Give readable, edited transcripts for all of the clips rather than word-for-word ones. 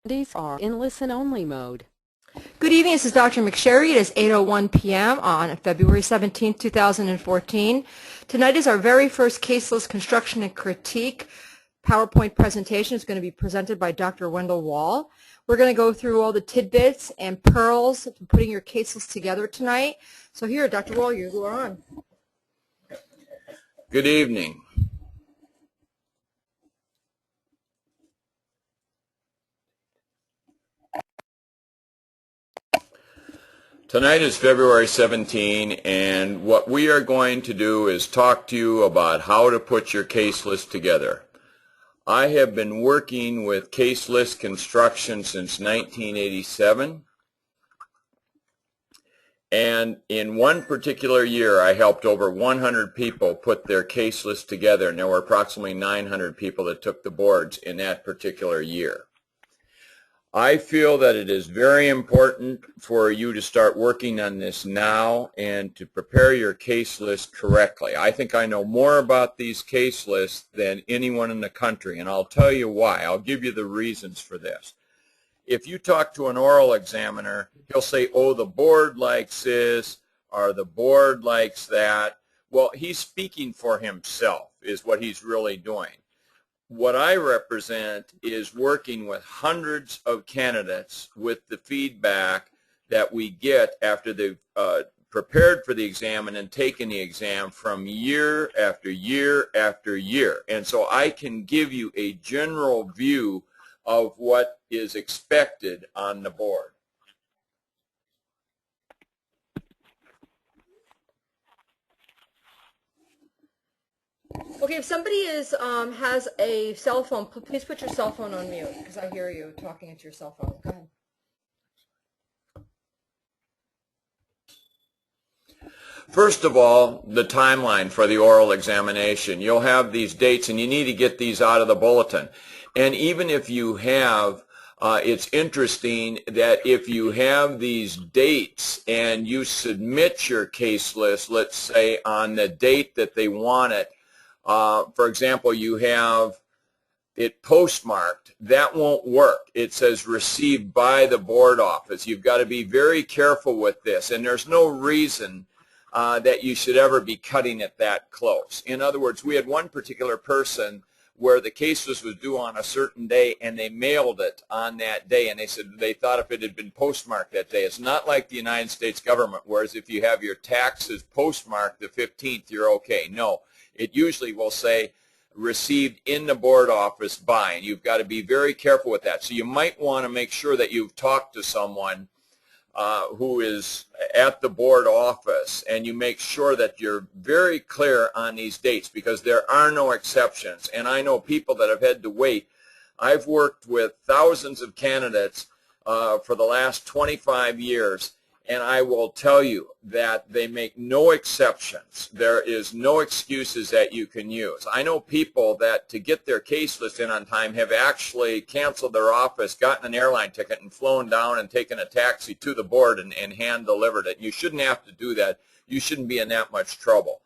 These are in listen-only mode. Good evening, this is Dr. McSherry. It is 8:01 p.m. on February 17, 2014. Tonight is our very first caseless construction and critique PowerPoint presentation. It's going to be presented by Dr. Wendell Wall. We're going to go through all the tidbits and pearls of putting your caseless together tonight. So here, Dr. Wall, you are on. Good evening. Tonight is February 17, and what we are going to do is talk to you about how to put your case list together. I have been working with case list construction since 1987, and in one particular year I helped over 100 people put their case list together, and there were approximately 900 people that took the boards in that particular year. I feel that it is very important for you to start working on this now and to prepare your case list correctly. I think I know more about these case lists than anyone in the country, and I'll tell you why. I'll give you the reasons for this. If you talk to an oral examiner, he'll say, oh, the board likes this, or the board likes that. Well, he's speaking for himself is what he's really doing. What I represent is working with hundreds of candidates with the feedback that we get after they've prepared for the exam and then taken the exam from year after year after year. And so I can give you a general view of what is expected on the board. Okay, if somebody has a cell phone, please put your cell phone on mute because I hear you talking into your cell phone. Go ahead. First of all, the timeline for the oral examination. You'll have these dates, and you need to get these out of the bulletin. And even if you have, it's interesting that if you have these dates and you submit your case list, let's say on the date that they want it, for example, you have it postmarked, that won't work. It says received by the board office. You've got to be very careful with this, and there's no reason that you should ever be cutting it that close. In other words, we had one particular person where the case was due on a certain day, and they mailed it on that day, and they said they thought if it had been postmarked that day. It's not like the United States government, whereas if you have your taxes postmarked the 15th, you're okay. No. It usually will say received in the board office by, and you've got to be very careful with that. So you might want to make sure that you've talked to someone who is at the board office, and you make sure that you're very clear on these dates because there are no exceptions. And I know people that have had to wait. I've worked with thousands of candidates for the last 25 years, and I will tell you that they make no exceptions. There is no excuses that you can use. I know people that to get their case list in on time have actually canceled their office, gotten an airline ticket, and flown down and taken a taxi to the board and hand-delivered it. You shouldn't have to do that. You shouldn't be in that much trouble.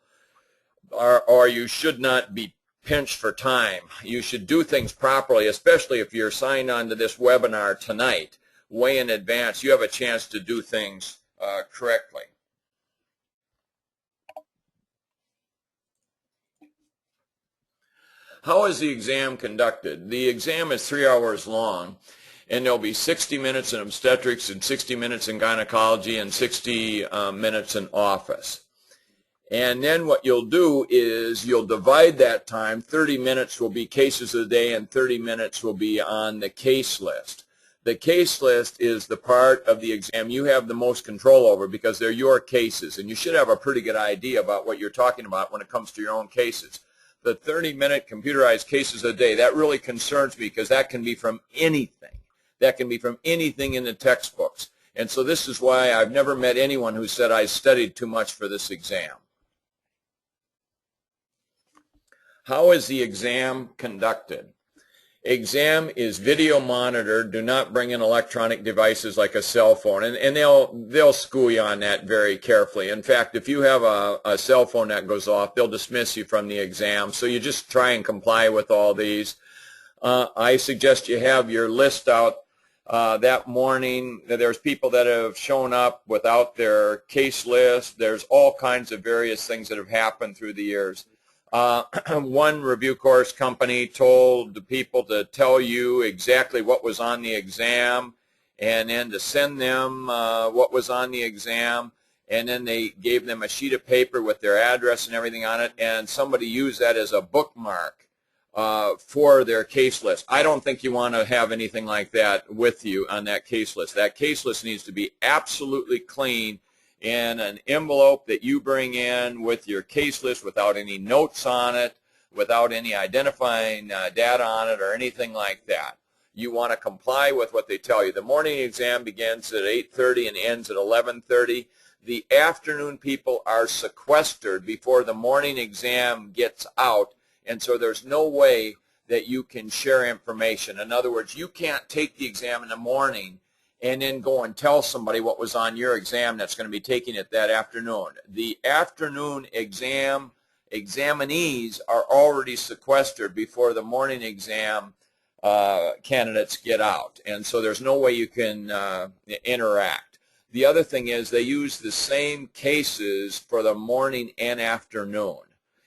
Or you should not be pinched for time. You should do things properly, especially if you're signed on to this webinar tonight. Way in advance, you have a chance to do things correctly. How is the exam conducted? The exam is 3 hours long, and there'll be 60 minutes in obstetrics and 60 minutes in gynecology and 60 minutes in office. And then what you'll do is you'll divide that time. 30 minutes will be cases a day and 30 minutes will be on the case list. The case list is the part of the exam you have the most control over because they're your cases, and you should have a pretty good idea about what you're talking about when it comes to your own cases. The 30-minute computerized cases a day, that really concerns me because that can be from anything. That can be from anything in the textbooks. And so this is why I've never met anyone who said I studied too much for this exam. How is the exam conducted? Exam is video monitored. Do not bring in electronic devices like a cell phone, and they'll school you on that very carefully. In fact, if you have a cell phone that goes off, they'll dismiss you from the exam. So you just try and comply with all these. I suggest you have your list out that morning. There's people that have shown up without their case list. There's all kinds of various things that have happened through the years. One review course company told the people to tell you exactly what was on the exam and then to send them what was on the exam, and then they gave them a sheet of paper with their address and everything on it, and somebody used that as a bookmark for their case list. I don't think you want to have anything like that with you on that case list. That case list needs to be absolutely clean in an envelope that you bring in with your case list without any notes on it, without any identifying data on it or anything like that. You want to comply with what they tell you. The morning exam begins at 8:30 and ends at 11:30. The afternoon people are sequestered before the morning exam gets out, and so there's no way that you can share information. In other words, you can't take the exam in the morning and then go and tell somebody what was on your exam that's going to be taking it that afternoon. The afternoon examinees are already sequestered before the morning exam candidates get out, and so there's no way you can interact. The other thing is they use the same cases for the morning and afternoon.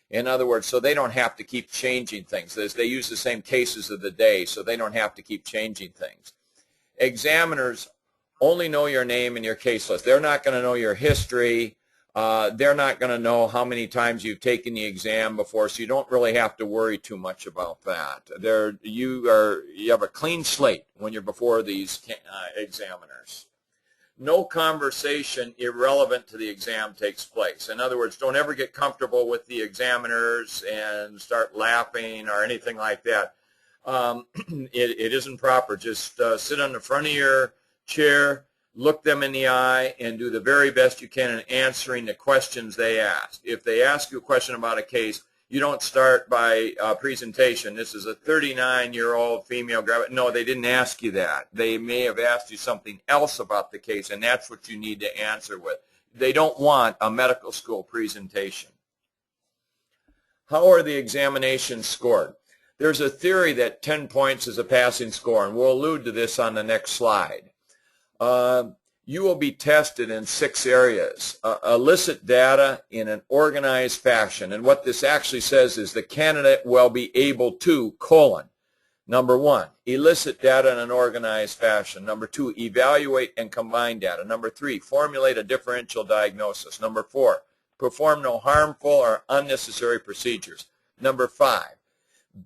In other words, so they don't have to keep changing things. They use the same cases of the day, so they don't have to keep changing things. Examiners only know your name and your case list. They're not going to know your history. They're not going to know how many times you've taken the exam before, so you don't really have to worry too much about that. You have a clean slate when you're before these examiners. No conversation irrelevant to the exam takes place. In other words, don't ever get comfortable with the examiners and start laughing or anything like that. It isn't proper. Just sit on the front of your chair, look them in the eye, and do the very best you can in answering the questions they ask. If they ask you a question about a case, you don't start by presentation. This is a 39-year-old female graduate. No, they didn't ask you that. They may have asked you something else about the case, and that's what you need to answer with. They don't want a medical school presentation. How are the examinations scored? There's a theory that 10 points is a passing score, and we'll allude to this on the next slide. You will be tested in 6 areas. Elicit data in an organized fashion. And what this actually says is the candidate will be able to, number 1, elicit data in an organized fashion. Number 2, evaluate and combine data. Number 3, formulate a differential diagnosis. Number 4, perform no harmful or unnecessary procedures. Number 5,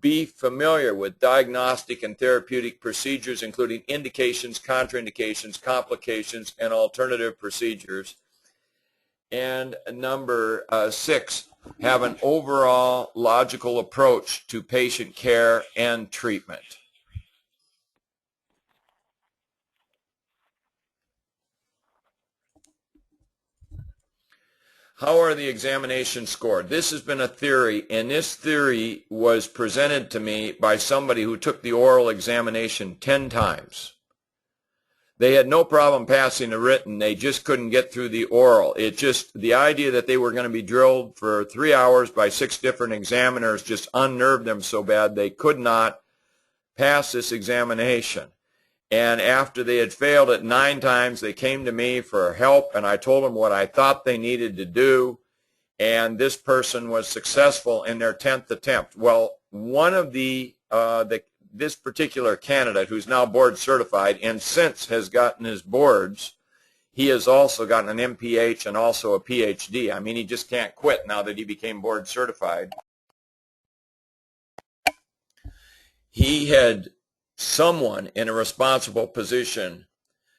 be familiar with diagnostic and therapeutic procedures, including indications, contraindications, complications, and alternative procedures. And number 6, have an overall logical approach to patient care and treatment. How are the examinations scored? This has been a theory, and this theory was presented to me by somebody who took the oral examination 10 times. They had no problem passing the written. They just couldn't get through the oral. The idea that they were going to be drilled for 3 hours by 6 different examiners just unnerved them so bad they could not pass this examination. And after they had failed it 9 times, they came to me for help, and I told them what I thought they needed to do, and this person was successful in their 10th attempt. Well, one of this particular candidate, who's now board certified and since has gotten his boards, he has also gotten an MPH and also a PhD. I mean, he just can't quit now that he became board certified. He had someone in a responsible position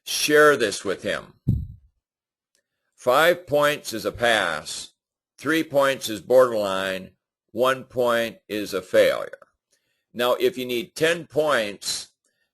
share this with him. 5 points is a pass, 3 points is borderline, 1 point is a failure. Now, if you need 10 points,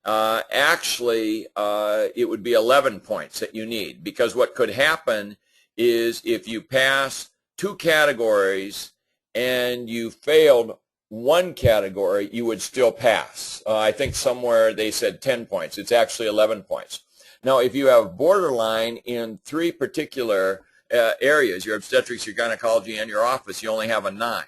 it would be 11 points that you need, because what could happen is if you pass 2 categories and you failed 1 category, you would still pass. I think somewhere they said 10 points. It's actually 11 points. Now, if you have borderline in 3 particular areas, your obstetrics, your gynecology, and your office, you only have a 9.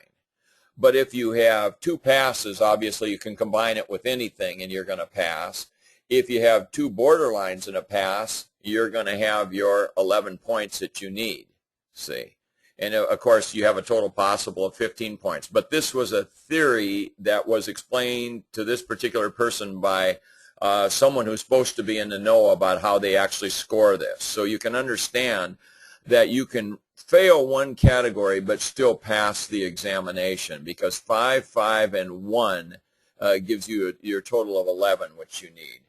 But if you have 2 passes, obviously you can combine it with anything and you're going to pass. If you have 2 borderlines in a pass, you're going to have your 11 points that you need, see. And of course, you have a total possible of 15 points. But this was a theory that was explained to this particular person by someone who's supposed to be in the know about how they actually score this. So you can understand that you can fail one category but still pass the examination, because 5, 5, and 1 gives you your total of 11, which you need.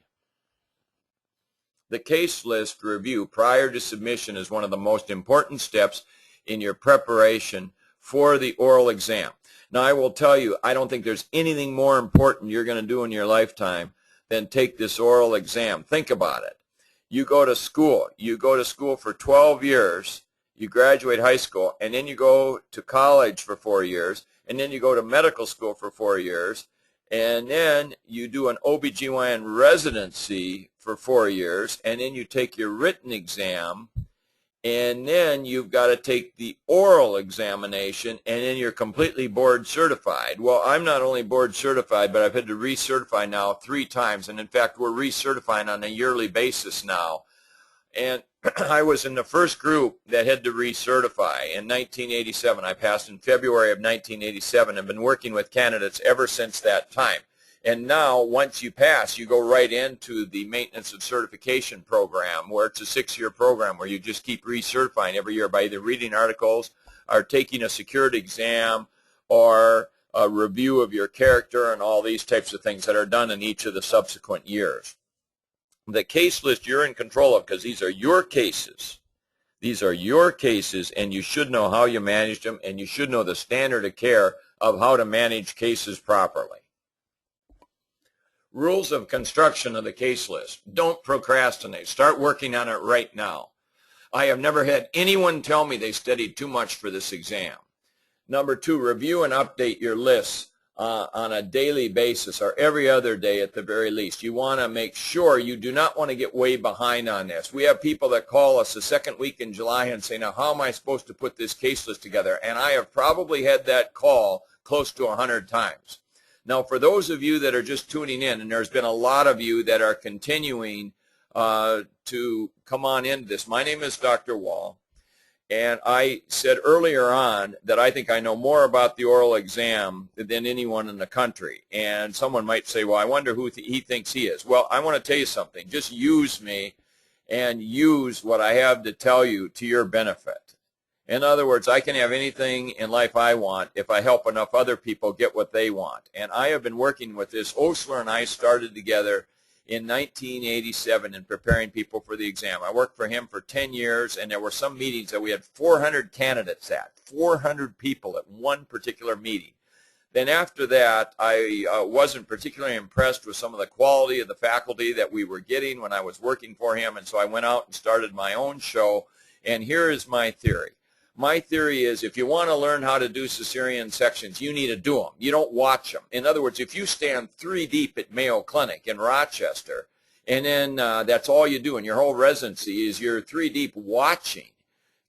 The case list review prior to submission is one of the most important steps in your preparation for the oral exam. Now, I will tell you, I don't think there's anything more important you're going to do in your lifetime than take this oral exam. Think about it. You go to school. You go to school for 12 years. You graduate high school, and then you go to college for 4 years, and then you go to medical school for 4 years, and then you do an OBGYN residency for 4 years, and then you take your written exam, and then you've got to take the oral examination, and then you're completely board certified. Well, I'm not only board certified, but I've had to recertify now 3 times, and in fact, we're recertifying on a yearly basis now. And I was in the first group that had to recertify in 1987. I passed in February of 1987. I've been working with candidates ever since that time. And now, once you pass, you go right into the maintenance of certification program, where it's a 6-year program where you just keep recertifying every year by either reading articles or taking a secured exam or a review of your character and all these types of things that are done in each of the subsequent years. The case list you're in control of, because these are your cases. These are your cases, and you should know how you manage them, and you should know the standard of care of how to manage cases properly. Rules of construction of the case list. Don't procrastinate. Start working on it right now. I have never had anyone tell me they studied too much for this exam. Number 2, review and update your lists on a daily basis, or every other day at the very least. You want to make sure you do not want to get way behind on this. We have people that call us the second week in July and say, now how am I supposed to put this case list together? And I have probably had that call close to 100 times. Now, for those of you that are just tuning in, and there's been a lot of you that are continuing to come on into this, my name is Dr. Wall. And I said earlier on that I think I know more about the oral exam than anyone in the country. And someone might say, well, I wonder who he thinks he is. Well, I want to tell you something. Just use me and use what I have to tell you to your benefit. In other words, I can have anything in life I want if I help enough other people get what they want. And I have been working with this. Osler and I started together in 1987 in preparing people for the exam. I worked for him for 10 years, and there were some meetings that we had 400 candidates at, 400 people at one particular meeting. Then after that, I wasn't particularly impressed with some of the quality of the faculty that we were getting when I was working for him, and so I went out and started my own show, and here is my theory. My theory is if you want to learn how to do cesarean sections, you need to do them. You don't watch them. In other words, if you stand 3 deep at Mayo Clinic in Rochester, and then that's all you do, and your whole residency is you're 3 deep watching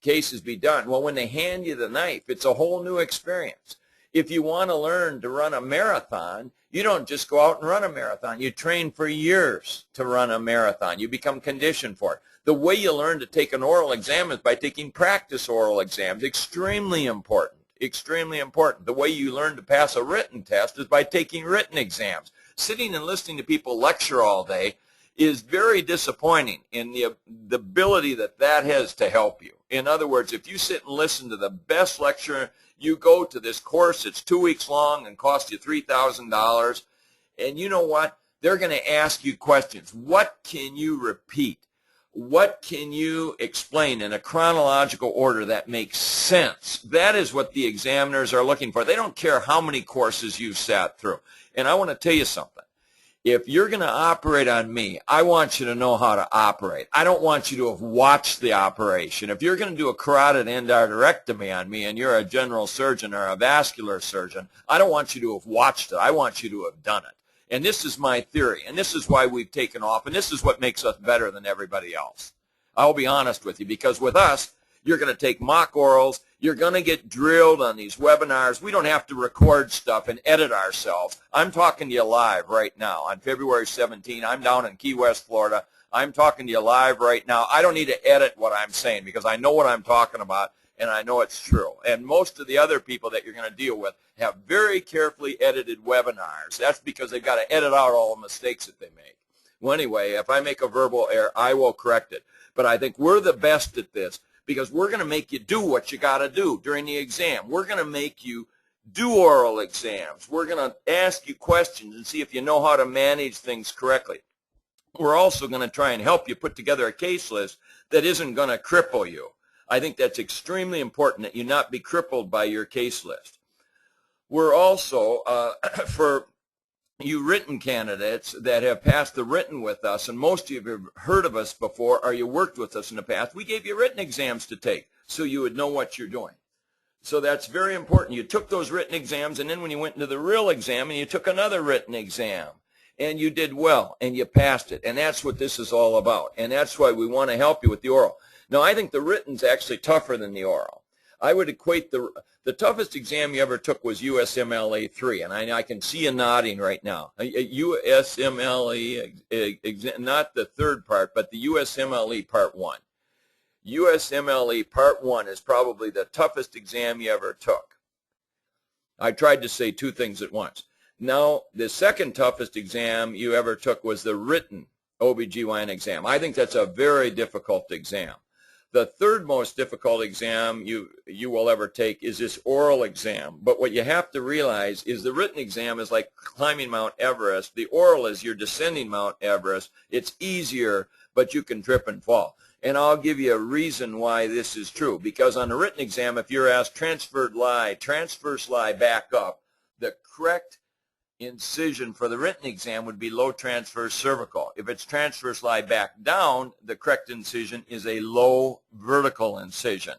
cases be done, well, when they hand you the knife, it's a whole new experience. If you want to learn to run a marathon, you don't just go out and run a marathon. You train for years to run a marathon. You become conditioned for it. The way you learn to take an oral exam is by taking practice oral exams. Extremely important. Extremely important. The way you learn to pass a written test is by taking written exams. Sitting and listening to people lecture all day is very disappointing in the ability that that has to help you. In other words, if you sit and listen to the best lecturer, you go to this course, it's 2 weeks long and costs you $3,000, and you know what? They're going to ask you questions. What can you repeat? What can you explain in a chronological order that makes sense? That is what the examiners are looking for. They don't care how many courses you've sat through. And I want to tell you something. If you're going to operate on me, I want you to know how to operate. I don't want you to have watched the operation. If you're going to do a carotid endarterectomy on me and you're a general surgeon or a vascular surgeon, I don't want you to have watched it. I want you to have done it. And this is my theory, and this is why we've taken off, and this is what makes us better than everybody else. I'll be honest with you, because with us, You're going to take mock orals. You're going to get drilled on these webinars. We don't have to record stuff and edit ourselves. I'm talking to you live right now on February 17. I'm down in Key West, Florida. I'm talking to you live right now. I don't need to edit what I'm saying because I know what I'm talking about and I know it's true. And most of the other people that you're going to deal with have very carefully edited webinars. That's because they've got to edit out all the mistakes that they make. Well, anyway, if I make a verbal error, I will correct it. But I think we're the best at this because we're going to make you do what you got to do during the exam. We're going to make you do oral exams. We're going to ask you questions and see if you know how to manage things correctly. We're also going to try and help you put together a case list that isn't going to cripple you. I think that's extremely important that you not be crippled by your case list. We're also, for you written candidates that have passed the written with us, and most of you have heard of us before or you worked with us in the past, we gave you written exams to take so you would know what you're doing. So that's very important. You took those written exams, and then when you went into the real exam and you took another written exam, and you did well, and you passed it. And that's what this is all about. And that's why we want to help you with the oral. Now, I think the written's actually tougher than the oral. I would equate the toughest exam you ever took was USMLE 3, and I can see you nodding right now. USMLE exam, not the third part, but the USMLE Part 1. USMLE Part 1 is probably the toughest exam you ever took. I tried to say two things at once. Now, the second toughest exam you ever took was the written OBGYN exam. I think that's a very difficult exam. The third most difficult exam you will ever take is this oral exam. But what you have to realize is the written exam is like climbing Mount Everest. The oral is you're descending Mount Everest. It's easier, but you can trip and fall. And I'll give you a reason why this is true. Because on the written exam, if you're asked transfer slide back up, the correct incision for the written exam would be low transverse cervical. If it's transverse lie back down, the correct incision is a low vertical incision.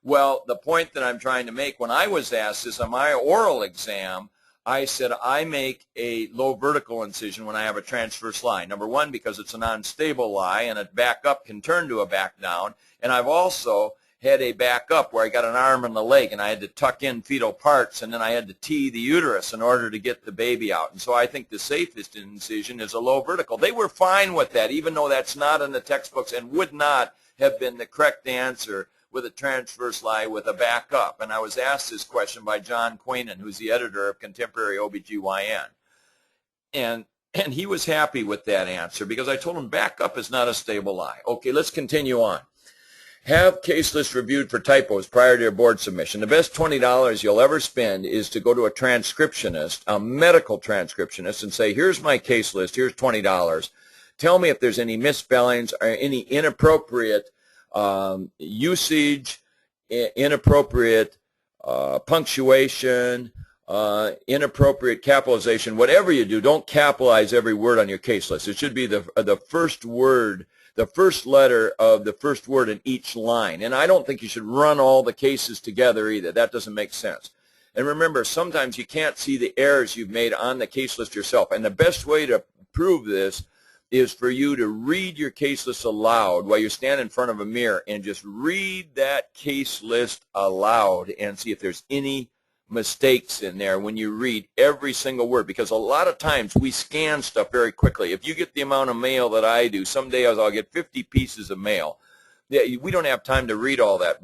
Well, the point that I'm trying to make, when I was asked this on my oral exam, I said I make a low vertical incision when I have a transverse lie. Number one, because it's a non-stable lie, and a back up can turn to a back down. And I've also had a back up where I got an arm and a leg, and I had to tuck in fetal parts, and then I had to tee the uterus in order to get the baby out. And so I think the safest incision is a low vertical. They were fine with that, even though that's not in the textbooks and would not have been the correct answer with a transverse lie with a back up. And I was asked this question by John Quainan, who's the editor of Contemporary OBGYN. And he was happy with that answer because I told him back up is not a stable lie. Okay, let's continue on. Have case lists reviewed for typos prior to your board submission. The best $20 you'll ever spend is to go to a transcriptionist, a medical transcriptionist, and say, here's my case list, here's $20. Tell me if there's any misspellings or any inappropriate usage, inappropriate punctuation, inappropriate capitalization. Whatever you do, don't capitalize every word on your case list. It should be the first word, the first letter of the first word in each line. And I don't think you should run all the cases together either. That doesn't make sense. And remember, sometimes you can't see the errors you've made on the case list yourself. And the best way to prove this is for you to read your case list aloud while you stand in front of a mirror and just read that case list aloud and see if there's any mistakes in there when you read every single word, because a lot of times we scan stuff very quickly. If you get the amount of mail that I do, some days I'll get 50 pieces of mail. We don't have time to read all that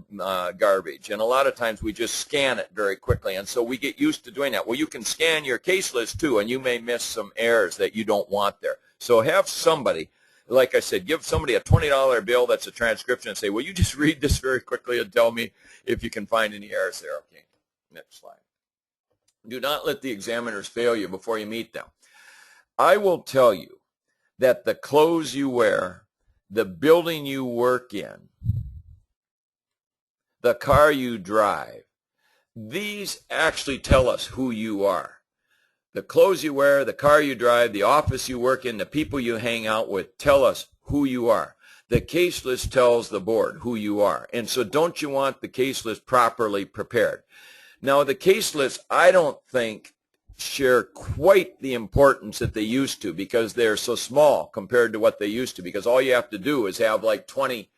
garbage, and a lot of times we just scan it very quickly, and so we get used to doing that. Well, you can scan your case list too, and you may miss some errors that you don't want there. So have somebody, like I said, give somebody a $20 bill that's a transcription and say, will you just read this very quickly and tell me if you can find any errors there. Okay. Next slide. Do not let the examiners fail you before you meet them. I will tell you that the clothes you wear, the building you work in, the car you drive, these actually tell us who you are. The clothes you wear, the car you drive, the office you work in, the people you hang out with tell us who you are. The case list tells the board who you are. And so don't you want the case list properly prepared? Now, the case lists, I don't think, share quite the importance that they used to because they're so small compared to what they used to, because all you have to do is have like 20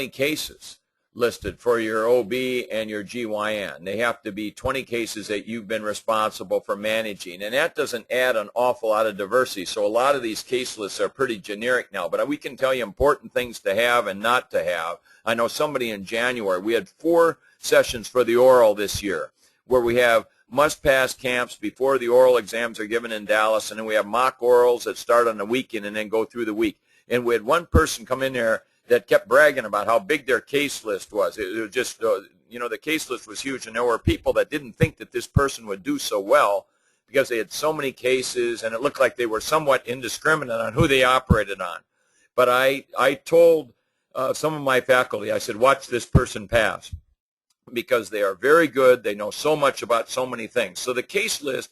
cases. listed for your OB and your GYN. They have to be 20 cases that you've been responsible for managing, and that doesn't add an awful lot of diversity. So a lot of these case lists are pretty generic now, but we can tell you important things to have and not to have. I know somebody in January, we had 4 sessions for the oral this year where we have must-pass camps before the oral exams are given in Dallas, and then we have mock orals that start on the weekend and then go through the week. And we had one person come in there that kept bragging about how big their case list was. It was just, the case list was huge, and there were people that didn't think that this person would do so well because they had so many cases, and it looked like they were somewhat indiscriminate on who they operated on. But I told some of my faculty, I said, watch this person pass, because they are very good. They know so much about so many things. So the case list,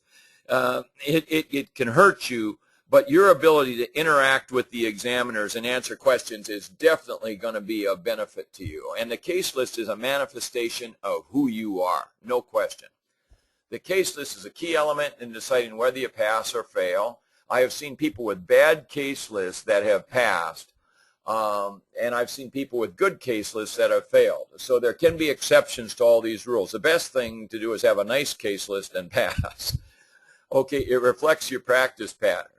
it can hurt you, but your ability to interact with the examiners and answer questions is definitely going to be of benefit to you. And the case list is a manifestation of who you are, no question. The case list is a key element in deciding whether you pass or fail. I have seen people with bad case lists that have passed, and I've seen people with good case lists that have failed. So there can be exceptions to all these rules. The best thing to do is have a nice case list and pass. Okay, it reflects your practice pattern.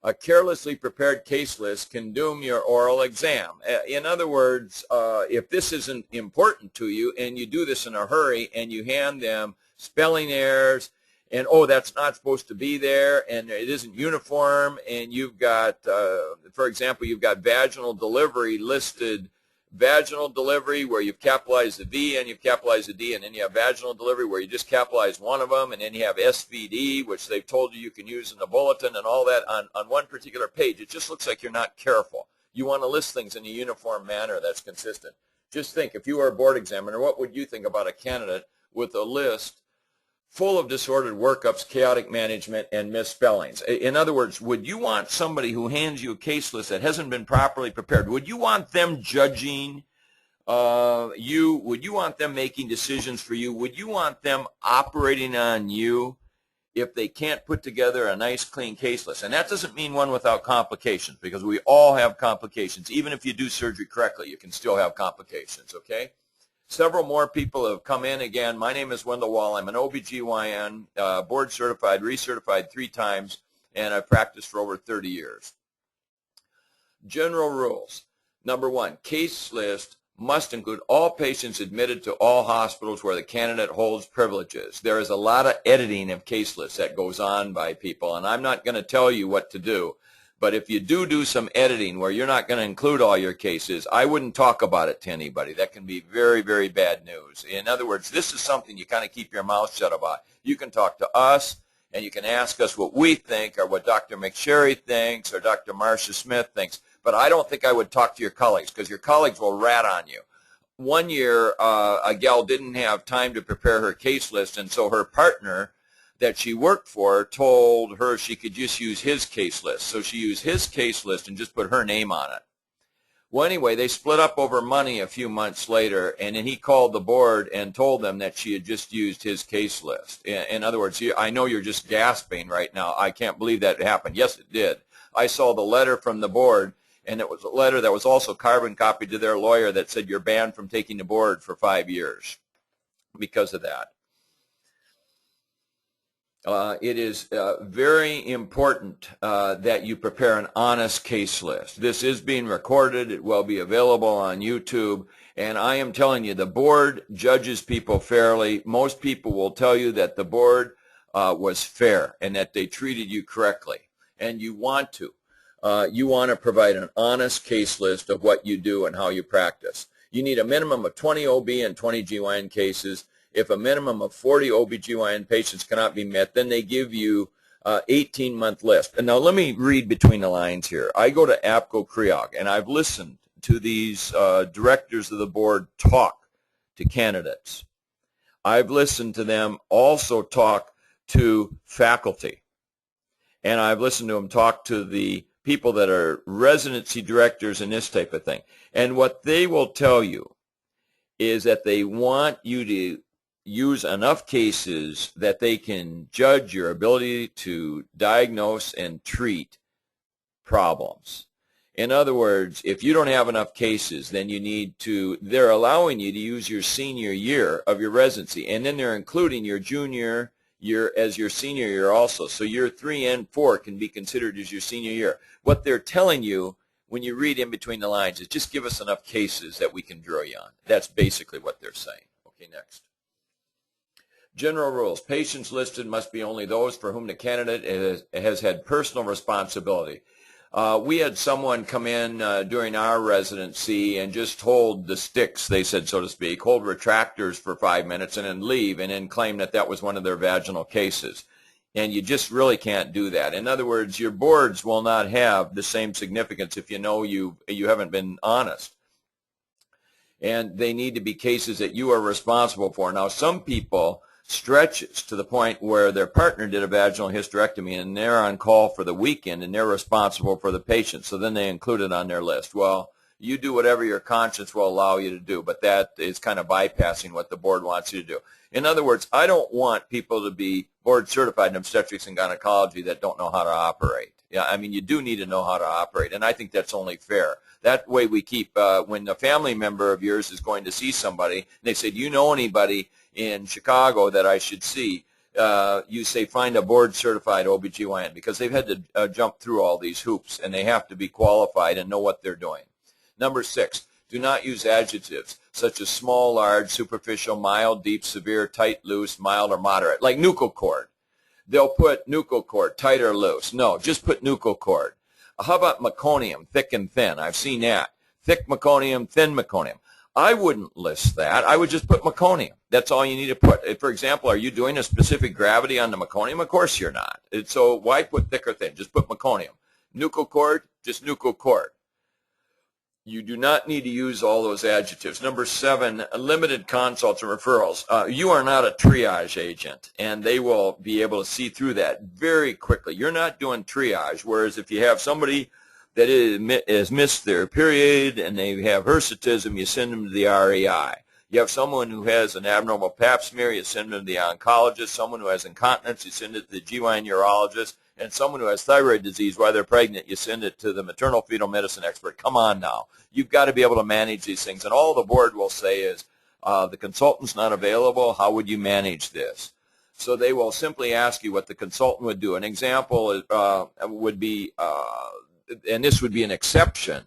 A carelessly prepared case list can doom your oral exam. In other words, if this isn't important to you and you do this in a hurry and you hand them spelling errors and, oh, that's not supposed to be there and it isn't uniform, and you've got, for example, you've got vaginal delivery listed, vaginal delivery where you've capitalized the V and you've capitalized the D, and then you have vaginal delivery where you just capitalize one of them, and then you have SVD, which they've told you can use in the bulletin, and all that on one particular page. It just looks like you're not careful. You want to list things in a uniform manner that's consistent. Just think, if you were a board examiner, what would you think about a candidate with a list full of disordered workups, chaotic management, and misspellings? In other words, would you want somebody who hands you a case list that hasn't been properly prepared, would you want them judging you? Would you want them making decisions for you? Would you want them operating on you if they can't put together a nice, clean case list? And that doesn't mean one without complications, because we all have complications. Even if you do surgery correctly, you can still have complications, okay? Several more people have come in. Again, my name is Wendell Wall. I'm an OBGYN, board certified, recertified 3 times, and I've practiced for over 30 years. General rules. Number 1, case list must include all patients admitted to all hospitals where the candidate holds privileges. There is a lot of editing of case lists that goes on by people, and I'm not going to tell you what to do. But if you do some editing where you're not going to include all your cases, I wouldn't talk about it to anybody. That can be very, very bad news. In other words, this is something you kind of keep your mouth shut about. You can talk to us, and you can ask us what we think or what Dr. McSherry thinks or Dr. Marcia Smith thinks. But I don't think I would talk to your colleagues, because your colleagues will rat on you. One year, a gal didn't have time to prepare her case list, and so her partner that she worked for told her she could just use his case list. So she used his case list and just put her name on it. Well, anyway, they split up over money a few months later, and then he called the board and told them that she had just used his case list. In other words, I know you're just gasping right now. I can't believe that happened. Yes, it did. I saw the letter from the board, and it was a letter that was also carbon copied to their lawyer that said you're banned from taking the board for 5 years because of that. It is very important that you prepare an honest case list. This is being recorded. It will be available on YouTube. And I am telling you, the board judges people fairly. Most people will tell you that the board was fair and that they treated you correctly. And you want to. You want to provide an honest case list of what you do and how you practice. You need a minimum of 20 OB and 20 GYN cases. If a minimum of 40 OBGYN patients cannot be met, then they give you 18-month list. And now let me read between the lines here. I go to APCO CREOG, and I've listened to these directors of the board talk to candidates. I've listened to them also talk to faculty. And I've listened to them talk to the people that are residency directors and this type of thing. And what they will tell you is that they want you to use enough cases that they can judge your ability to diagnose and treat problems. In other words, if you don't have enough cases, then they're allowing you to use your senior year of your residency, and then they're including your junior year as your senior year also. So year 3 and 4 can be considered as your senior year. What they're telling you when you read in between the lines is just give us enough cases that we can draw you on. That's basically what they're saying. Okay, next. General rules. Patients listed must be only those for whom the candidate has had personal responsibility. We had someone come in during our residency and just hold the sticks, they said, so to speak, hold retractors for 5 minutes and then leave and then claim that that was one of their vaginal cases. And you just really can't do that. In other words, your boards will not have the same significance if you know you haven't been honest. And they need to be cases that you are responsible for. Now, some people stretches to the point where their partner did a vaginal hysterectomy and they're on call for the weekend and they're responsible for the patient, so then they include it on their list. Well, you do whatever your conscience will allow you to do, but that is kind of bypassing what the board wants you to do. In other words, I don't want people to be board certified in obstetrics and gynecology that don't know how to operate. Yeah, I mean, you do need to know how to operate, and I think that's only fair. That way we keep, when a family member of yours is going to see somebody, and they say, do you know anybody in Chicago that I should see? You say find a board-certified OBGYN, because they've had to jump through all these hoops, and they have to be qualified and know what they're doing. Number 6, do not use adjectives such as small, large, superficial, mild, deep, severe, tight, loose, mild, or moderate, like nuchal cord. They'll put nuchal cord, tight or loose. No, just put nuchal cord. How about meconium, thick and thin? I've seen that. Thick meconium, thin meconium. I wouldn't list that. I would just put meconium. That's all you need to put. For example, are you doing a specific gravity on the meconium? Of course you're not. So why put thick or thin? Just put meconium. Nuchal cord, just nuchal cord. You do not need to use all those adjectives. Number 7, limited consults and referrals. You are not a triage agent, and they will be able to see through that very quickly. You're not doing triage, whereas if you have somebody that has missed their period and they have hirsutism, you send them to the REI. You have someone who has an abnormal pap smear, you send them to the oncologist. Someone who has incontinence, you send it to the GYN urologist. And someone who has thyroid disease while they're pregnant, you send it to the maternal fetal medicine expert. Come on now. You've got to be able to manage these things. And all the board will say is, the consultant's not available. How would you manage this? So they will simply ask you what the consultant would do. An example would be, and this would be an exception.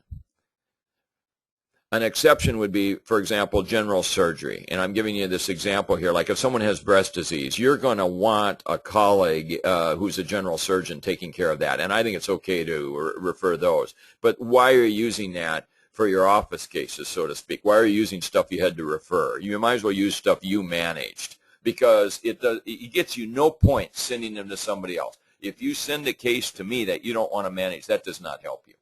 An exception would be, for example, general surgery. And I'm giving you this example here. Like if someone has breast disease, you're going to want a colleague who's a general surgeon taking care of that. And I think it's okay to refer those. But why are you using that for your office cases, so to speak? Why are you using stuff you had to refer? You might as well use stuff you managed, because it gets you no point sending them to somebody else. If you send a case to me that you don't want to manage, that does not help you.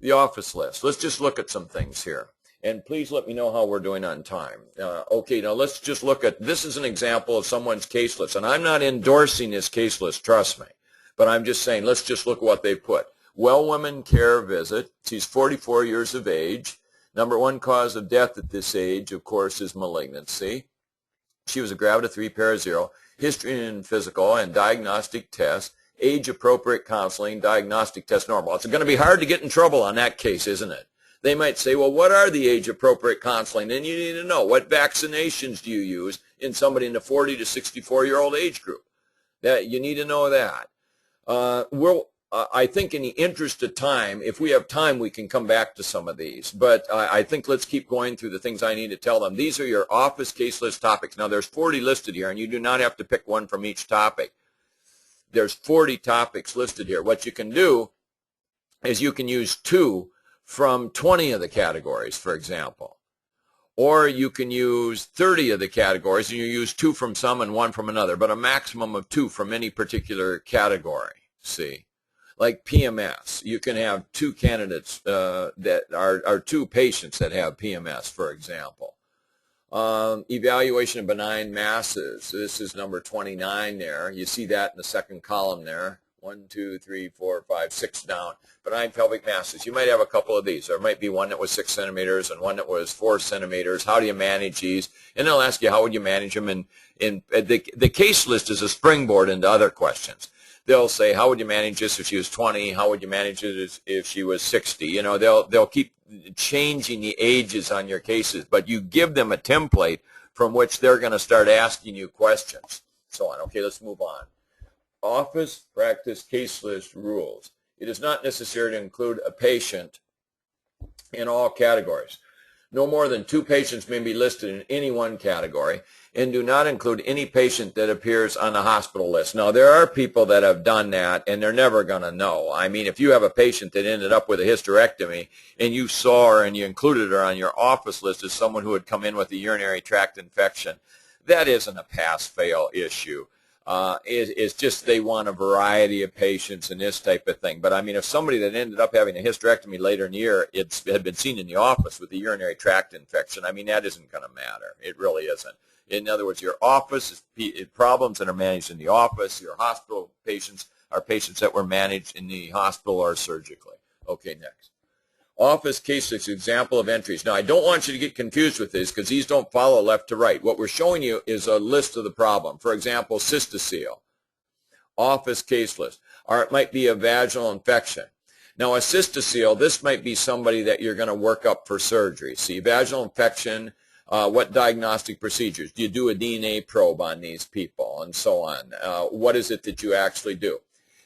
The office list. Let's just look at some things here. And please let me know how we're doing on time. Okay, now let's just look at, this is an example of someone's case list. And I'm not endorsing this case list, trust me. But I'm just saying, let's just look at what they put. Well woman care visit. She's 44 years of age. Number 1 cause of death at this age, of course, is malignancy. She was a gravida 3 para 0. History and physical and diagnostic test. Age-appropriate counseling, diagnostic test normal. It's going to be hard to get in trouble on that case, isn't it? They might say, well, what are the age-appropriate counseling? And you need to know, what vaccinations do you use in somebody in the 40 to 64-year-old age group? That you need to know that. I think in the interest of time, if we have time, we can come back to some of these. But I think let's keep going through the things I need to tell them. These are your office case list topics. Now, there's 40 listed here, and you do not have to pick one from each topic. There's 40 topics listed here. What you can do is you can use 2 from 20 of the categories, for example. Or you can use 30 of the categories, and you use 2 from some and 1 from another, but a maximum of 2 from any particular category, see? Like PMS, you can have 2 candidates that are 2 patients that have PMS, for example. Evaluation of benign masses. This is number 29 there. You see that in the second column there. 1, 2, 3, 4, 5, 6 down. Benign pelvic masses. You might have a couple of these. There might be one that was 6 centimeters and one that was 4 centimeters. How do you manage these? And they'll ask you how would you manage them. And the case list is a springboard into other questions. they'll say, how would you manage this if she was 20? How would you manage it if she was 60? You know, they'll keep changing the ages on your cases, but you give them a template from which they're going to start asking you questions. So on. Okay, let's move on. Office practice case list rules. It is not necessary to include a patient in all categories. No more than 2 patients may be listed in any one category, and do not include any patient that appears on the hospital list. Now, there are people that have done that, and they're never going to know. I mean, if you have a patient that ended up with a hysterectomy, and you saw her and you included her on your office list as someone who had come in with a urinary tract infection, that isn't a pass-fail issue. It's just they want a variety of patients and this type of thing. But I mean, if somebody that ended up having a hysterectomy later in the year, had been seen in the office with a urinary tract infection, I mean, that isn't going to matter. It really isn't. In other words, your office is problems that are managed in the office. Your hospital patients are patients that were managed in the hospital or surgically. Okay, next. Office case list, example of entries. Now, I don't want you to get confused with this because these don't follow left to right. What we're showing you is a list of the problem. For example, cystocele, office case list. Or it might be a vaginal infection. Now, a cystocele, this might be somebody that you're going to work up for surgery. See, vaginal infection, what diagnostic procedures? Do you do a DNA probe on these people and so on? What is it that you actually do?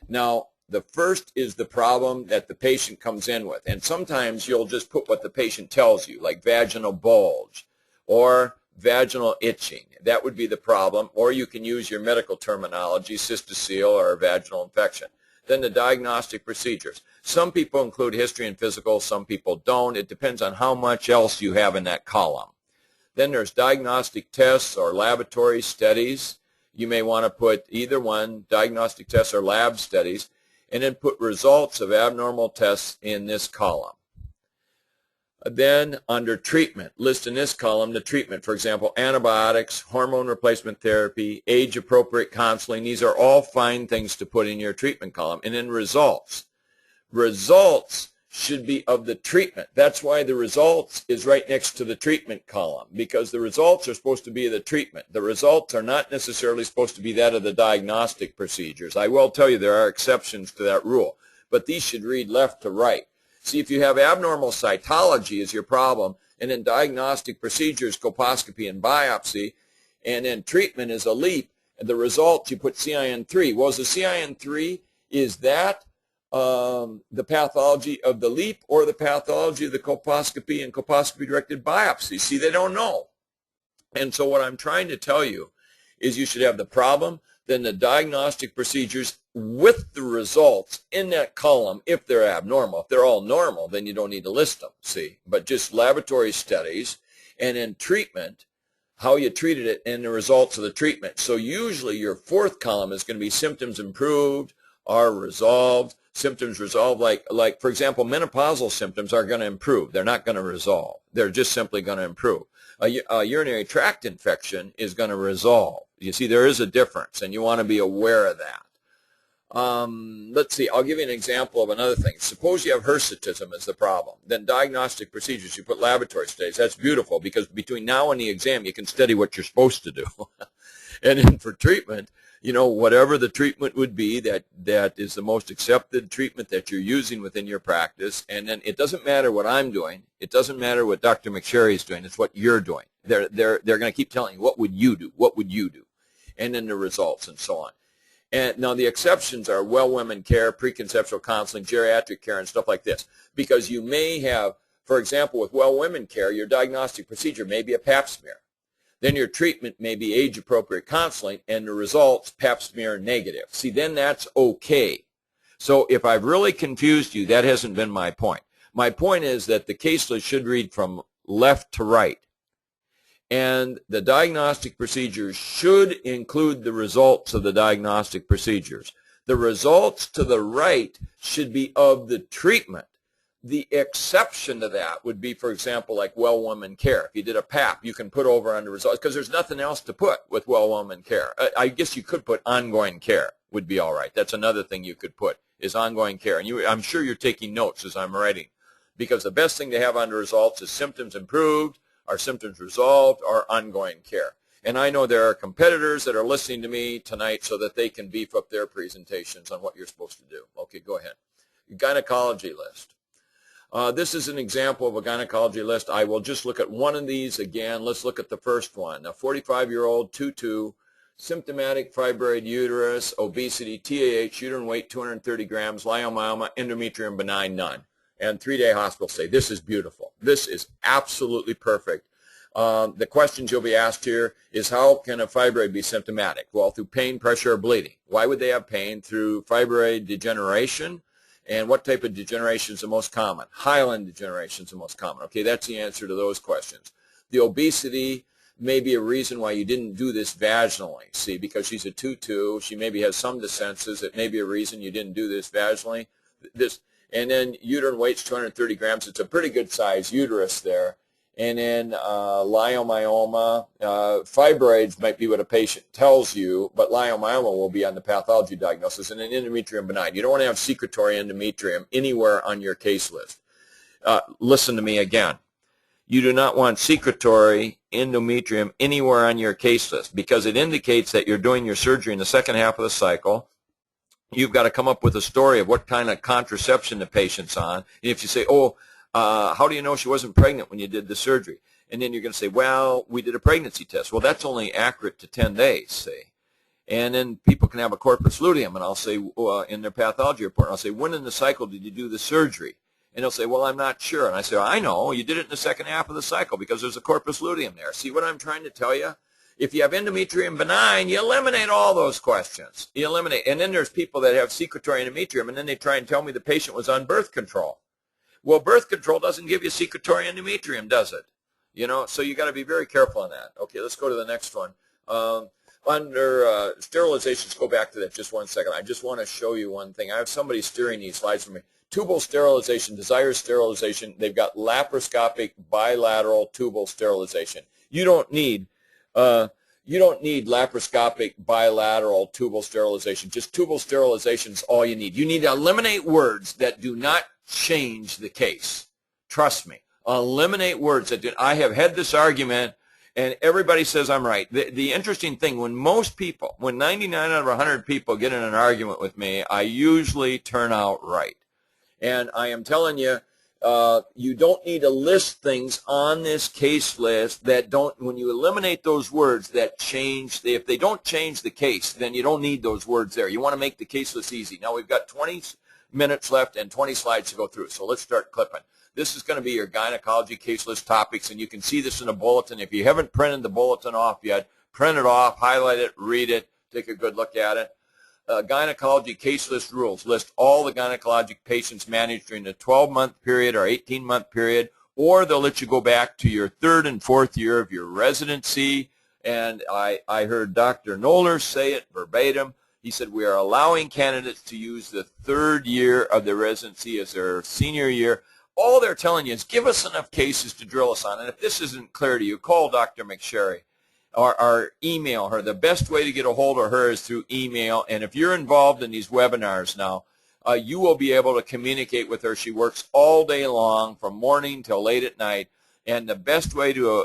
Now, the first is the problem that the patient comes in with. And sometimes you'll just put what the patient tells you, like vaginal bulge or vaginal itching. That would be the problem. Or you can use your medical terminology, cystocele or vaginal infection. Then the diagnostic procedures. Some people include history and physical. Some people don't. It depends on how much else you have in that column. Then there's diagnostic tests or laboratory studies. You may want to put either one, diagnostic tests or lab studies, and then put results of abnormal tests in this column. Then under treatment, list in this column the treatment. For example, antibiotics, hormone replacement therapy, age-appropriate counseling. These are all fine things to put in your treatment column. And then results. Results should be of the treatment. That's why the results is right next to the treatment column, because the results are supposed to be the treatment. The results are not necessarily supposed to be that of the diagnostic procedures. I will tell you there are exceptions to that rule, but these should read left to right. See, if you have abnormal cytology as your problem, and then diagnostic procedures, colposcopy and biopsy, and then treatment is a leap, and the results you put CIN3. Well, is the CIN3, is that the pathology of the leap or the pathology of the colposcopy and colposcopy-directed biopsy? See, they don't know. And so what I'm trying to tell you is you should have the problem, then the diagnostic procedures with the results in that column if they're abnormal. If they're all normal, then you don't need to list them, see. But just laboratory studies and then treatment, how you treated it, and the results of the treatment. So usually your fourth column is going to be symptoms improved or resolved. Symptoms resolved, like for example, menopausal symptoms are going to improve. They're not going to resolve. They're just simply going to improve. A urinary tract infection is going to resolve. You see, there is a difference, and you want to be aware of that. Let's see, I'll give you an example of another thing. Suppose you have hirsutism as the problem. Then diagnostic procedures, you put laboratory studies. That's beautiful, because between now and the exam, you can study what you're supposed to do. And then for treatment, you know, whatever the treatment would be that is the most accepted treatment that you're using within your practice. And then it doesn't matter what I'm doing. It doesn't matter what Dr. McSherry is doing. It's what you're doing. They're going to keep telling you, what would you do? What would you do? And then the results and so on. And now the exceptions are well women care, preconceptual counseling, geriatric care, and stuff like this. Because you may have, for example, with well women care, your diagnostic procedure may be a pap smear. Then your treatment may be age-appropriate counseling, and the results, pap smear negative. See, then that's okay. So if I've really confused you, that hasn't been my point. My point is that the case list should read from left to right. And the diagnostic procedures should include the results of the diagnostic procedures. The results to the right should be of the treatment. The exception to that would be, for example, like well woman care. If you did a PAP, you can put over under results, because there's nothing else to put with well woman care. I guess you could put ongoing care would be all right. That's another thing you could put, is ongoing care. And I'm sure you're taking notes as I'm writing, because the best thing to have under results is symptoms improved, or symptoms resolved, or ongoing care. And I know there are competitors that are listening to me tonight so that they can beef up their presentations on what you're supposed to do. Okay, go ahead. Gynecology list. This is an example of a gynecology list. I will just look at one of these again. Let's look at the first one. A 45-year-old, 2'2", symptomatic fibroid uterus, obesity, TAH, uterine weight 230 grams, leiomyoma, endometrium benign, none. And 3-day hospital stay. This is beautiful. This is absolutely perfect. The questions you'll be asked here is, how can a fibroid be symptomatic? Well, through pain, pressure, or bleeding. Why would they have pain? Through fibroid degeneration. And what type of degeneration is the most common? Hyaline degeneration is the most common. Okay, that's the answer to those questions. The obesity may be a reason why you didn't do this vaginally. See, because she's a 2'2", she maybe has some descensus. It may be a reason you didn't do this vaginally. And then uterine weight's 230 grams. It's a pretty good size uterus there. And then leiomyoma, fibroids might be what a patient tells you, but leiomyoma will be on the pathology diagnosis, and an endometrium benign. You don't want to have secretory endometrium anywhere on your case list. Listen to me again. You do not want secretory endometrium anywhere on your case list, because it indicates that you're doing your surgery in the second half of the cycle. You've got to come up with a story of what kind of contraception the patient's on. And if you say, oh, how do you know she wasn't pregnant when you did the surgery? And then you're going to say, well, we did a pregnancy test. Well, that's only accurate to 10 days, see. And then people can have a corpus luteum, and I'll say, in their pathology report, I'll say, when in the cycle did you do the surgery? And they'll say, well, I'm not sure. And I say, I know, you did it in the second half of the cycle because there's a corpus luteum there. See what I'm trying to tell you? If you have endometrium benign, you eliminate all those questions. You eliminate. And then there's people that have secretory endometrium, and then they try and tell me the patient was on birth control. Well, birth control doesn't give you secretory endometrium, does it? You know, so you got to be very careful on that. Okay, let's go to the next one. Under sterilizations, go back to that just one second. I just want to show you one thing. I have somebody steering these slides for me. Tubal sterilization, desire sterilization. They've got laparoscopic bilateral tubal sterilization. You don't need laparoscopic bilateral tubal sterilization. Just tubal sterilization is all you need. You need to eliminate words that do not change the case. Trust me. Eliminate words that do. I have had this argument, and everybody says I'm right. The interesting thing, when 99 out of 100 people get in an argument with me, I usually turn out right. And I am telling you, you don't need to list things on this case list that don't, when you eliminate those words that change, if they don't change the case, then you don't need those words there. You want to make the case list easy. Now we've got 20 minutes left and 20 slides to go through, so let's start clipping. This is going to be your gynecology case list topics, and you can see this in a bulletin. If you haven't printed the bulletin off yet, print it off, highlight it, read it, take a good look at it. Gynecology case list rules list all the gynecologic patients managed during the 12-month period or 18-month period, or they'll let you go back to your 3rd and 4th year of your residency. And I heard Dr. Noller say it verbatim. He said, we are allowing candidates to use the 3rd year of their residency as their senior year. All they're telling you is give us enough cases to drill us on. And if this isn't clear to you, call Dr. McSherry. Or email her. The best way to get a hold of her is through email. And if you're involved in these webinars now, you will be able to communicate with her. She works all day long from morning till late at night. And the best way to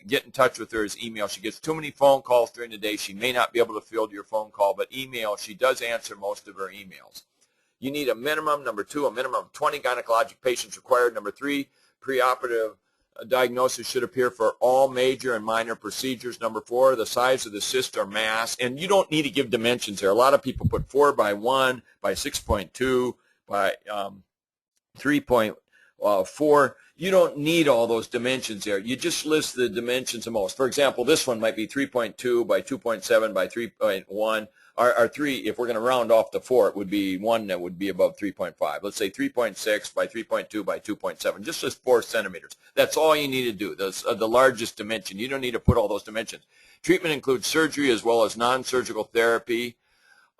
get in touch with her is email. She gets too many phone calls during the day. She may not be able to field your phone call, but email, she does answer most of her emails. You need a minimum, number 2, a minimum of 20 gynecologic patients required. Number 3, preoperative diagnosis should appear for all major and minor procedures. Number 4, the size of the cyst or mass. And you don't need to give dimensions there. A lot of people put 4 by 1, by 6.2, by 3.4. You don't need all those dimensions there. You just list the dimensions the most. For example, this one might be 3.2 by 2.7 by 3.1. Or 3, if we're going to round off to 4, it would be 1 that would be above 3.5. Let's say 3.6 by 3.2 by 2.7, just 4 centimeters. That's all you need to do, the largest dimension. You don't need to put all those dimensions. Treatment includes surgery as well as non-surgical therapy.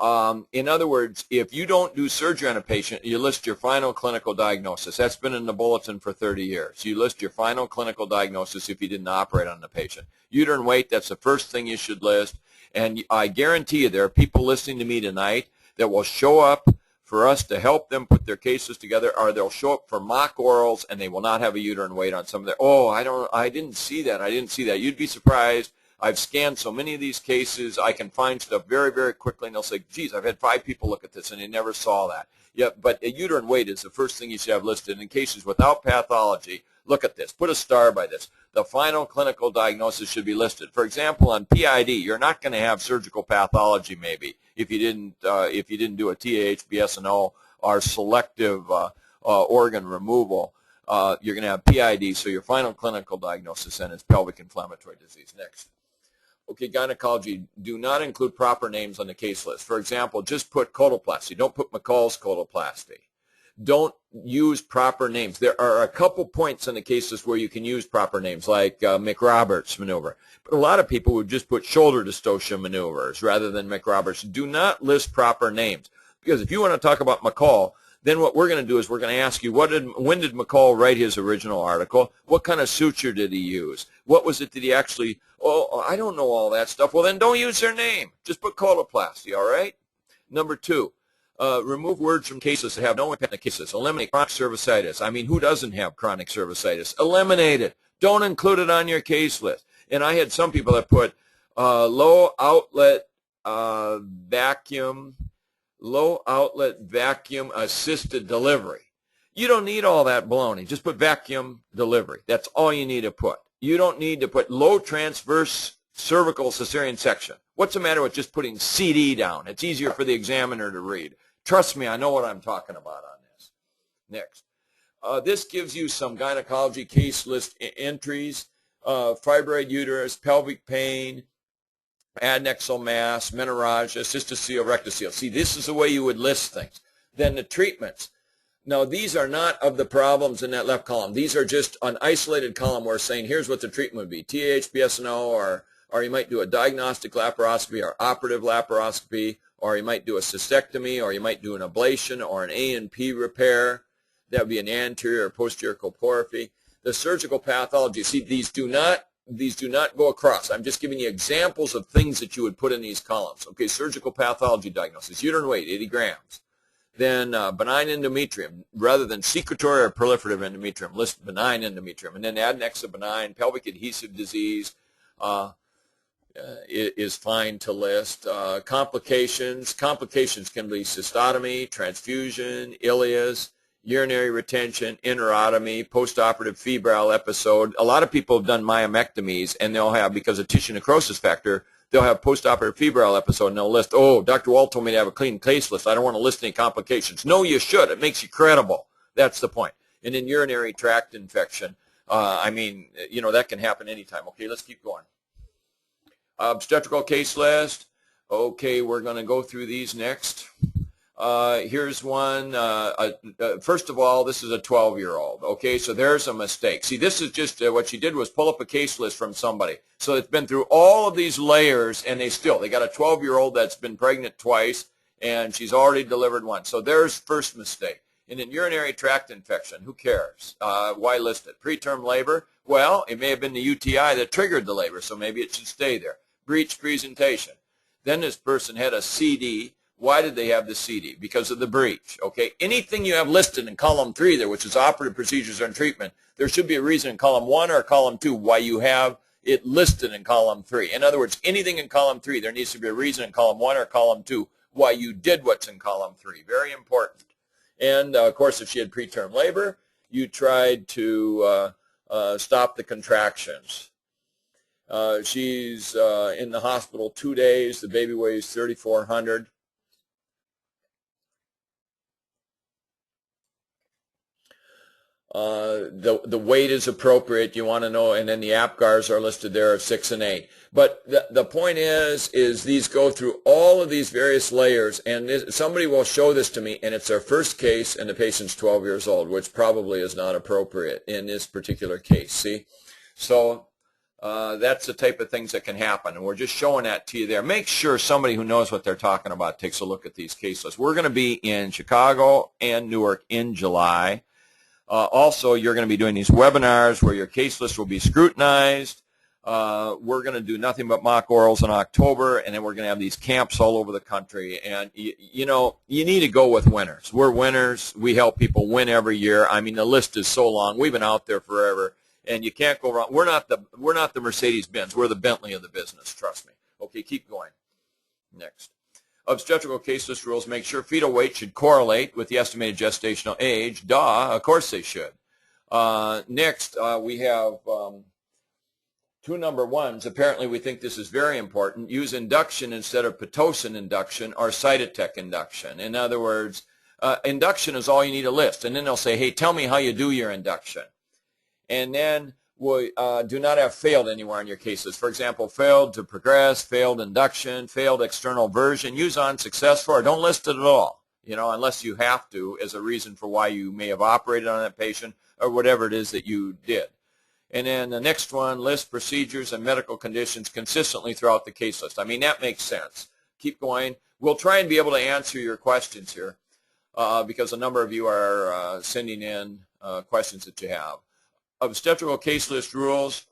In other words, if you don't do surgery on a patient, you list your final clinical diagnosis. That's been in the bulletin for 30 years. You list your final clinical diagnosis if you didn't operate on the patient. Uterine weight, that's the first thing you should list. And I guarantee you there are people listening to me tonight that will show up for us to help them put their cases together, or they'll show up for mock orals and they will not have a uterine weight on some of their, oh, I didn't see that. You'd be surprised I've scanned so many of these cases, I can find stuff very, very quickly, and they'll say, geez, I've had 5 people look at this, and they never saw that. Yeah, but a uterine weight is the first thing you should have listed. In cases without pathology, look at this. Put a star by this. The final clinical diagnosis should be listed. For example, on PID, you're not going to have surgical pathology maybe if you didn't do a TAH, BSNO, or selective organ removal. You're going to have PID, so your final clinical diagnosis then is pelvic inflammatory disease. Next. Okay, gynecology, do not include proper names on the case list. For example, just put coloplasty. Don't put McCall's coloplasty. Don't use proper names. There are a couple points in the cases where you can use proper names, like McRoberts maneuver. But a lot of people would just put shoulder dystocia maneuvers rather than McRoberts. Do not list proper names, because if you want to talk about McCall, then what we're going to do is we're going to ask you, when did McCall write his original article? What kind of suture did he use? What was it that he actually, oh, I don't know all that stuff. Well, then don't use their name. Just put coloplasty, all right? Number 2, remove words from cases that have no impact on the cases. Eliminate chronic cervicitis. I mean, who doesn't have chronic cervicitis? Eliminate it. Don't include it on your case list. And I had some people that put low outlet vacuum assisted delivery. You don't need all that baloney. Just put vacuum delivery. That's all you need to put. You don't need to put low transverse cervical cesarean section. What's the matter with just putting CD down? It's easier for the examiner to read. Trust me, I know what I'm talking about on this. Next. This gives you some gynecology case list entries. Fibroid uterus, pelvic pain, adnexal mass, menorrhagia, cystocele, rectocele. See, this is the way you would list things. Then the treatments. Now, these are not of the problems in that left column. These are just an isolated column where saying, here's what the treatment would be. TAH, BSNO, or you might do a diagnostic laparoscopy or operative laparoscopy, or you might do a cystectomy, or you might do an ablation or an A&P repair. That would be an anterior or posterior colporrhaphy. The surgical pathology, see, these do not go across. I'm just giving you examples of things that you would put in these columns. Okay, surgical pathology diagnosis, uterine weight, 80 grams. Then benign endometrium, rather than secretory or proliferative endometrium, list benign endometrium. And then adnexa benign, pelvic adhesive disease is fine to list. Complications can be cystotomy, transfusion, ileus, urinary retention, enterotomy, postoperative febrile episode. A lot of people have done myomectomies, and they'll have, because of tissue necrosis factor, they'll have postoperative febrile episode, and they'll list, oh, Dr. Wall told me to have a clean case list. I don't want to list any complications. No, you should. It makes you credible. That's the point. And then urinary tract infection. I mean, you know, that can happen anytime. Okay, let's keep going. Obstetrical case list. Okay, we're going to go through these next. Here's one. First of all, this is a 12-year-old. Okay, so there's a mistake. See, this is just what she did was pull up a case list from somebody. So it's been through all of these layers, and they got a 12-year-old that's been pregnant twice, and she's already delivered one. So there's first mistake. And then urinary tract infection. Who cares? Why list it? Preterm labor. Well, it may have been the UTI that triggered the labor, so maybe it should stay there. Breech presentation. Then this person had a CD. Why did they have the CD? Because of the breech. Okay, anything you have listed in column 3 there, which is operative procedures and treatment, there should be a reason in column 1 or column 2 why you have it listed in column 3. In other words, anything in column 3, there needs to be a reason in column 1 or column 2 why you did what's in column 3. Very important. And of course, if she had preterm labor, you tried to stop the contractions. She's in the hospital 2 days. The baby weighs 3,400. The weight is appropriate, you want to know, and then the APGARs are listed there of 6 and 8. But the point is these go through all of these various layers, and somebody will show this to me, and it's their first case, and the patient's 12 years old, which probably is not appropriate in this particular case, see? So that's the type of things that can happen, and we're just showing that to you there. Make sure somebody who knows what they're talking about takes a look at these case lists. We're going to be in Chicago and Newark in July. Also, you're going to be doing these webinars where your case list will be scrutinized. We're going to do nothing but mock orals in October, and then we're going to have these camps all over the country. And, you know, you need to go with winners. We're winners. We help people win every year. I mean, the list is so long. We've been out there forever. and you can't go wrong. We're not the Mercedes-Benz. We're the Bentley of the business. Trust me. Okay, keep going. Next. Obstetrical case list rules make sure fetal weight should correlate with the estimated gestational age. Duh, of course they should. Next, we have two number ones. Apparently we think this is very important. Use induction instead of Pitocin induction or Cytotec induction. In other words, induction is all you need to list. And then they'll say, hey, tell me how you do your induction. And then we do not have failed anywhere in your cases. For example, failed to progress, failed induction, failed external version. Use unsuccessful or don't list it at all, you know, unless you have to as a reason for why you may have operated on that patient or whatever it is that you did. And then the next one, list procedures and medical conditions consistently throughout the case list. I mean, that makes sense. Keep going. We'll try and be able to answer your questions here because a number of you are sending in questions that you have. Obstetrical case list rules,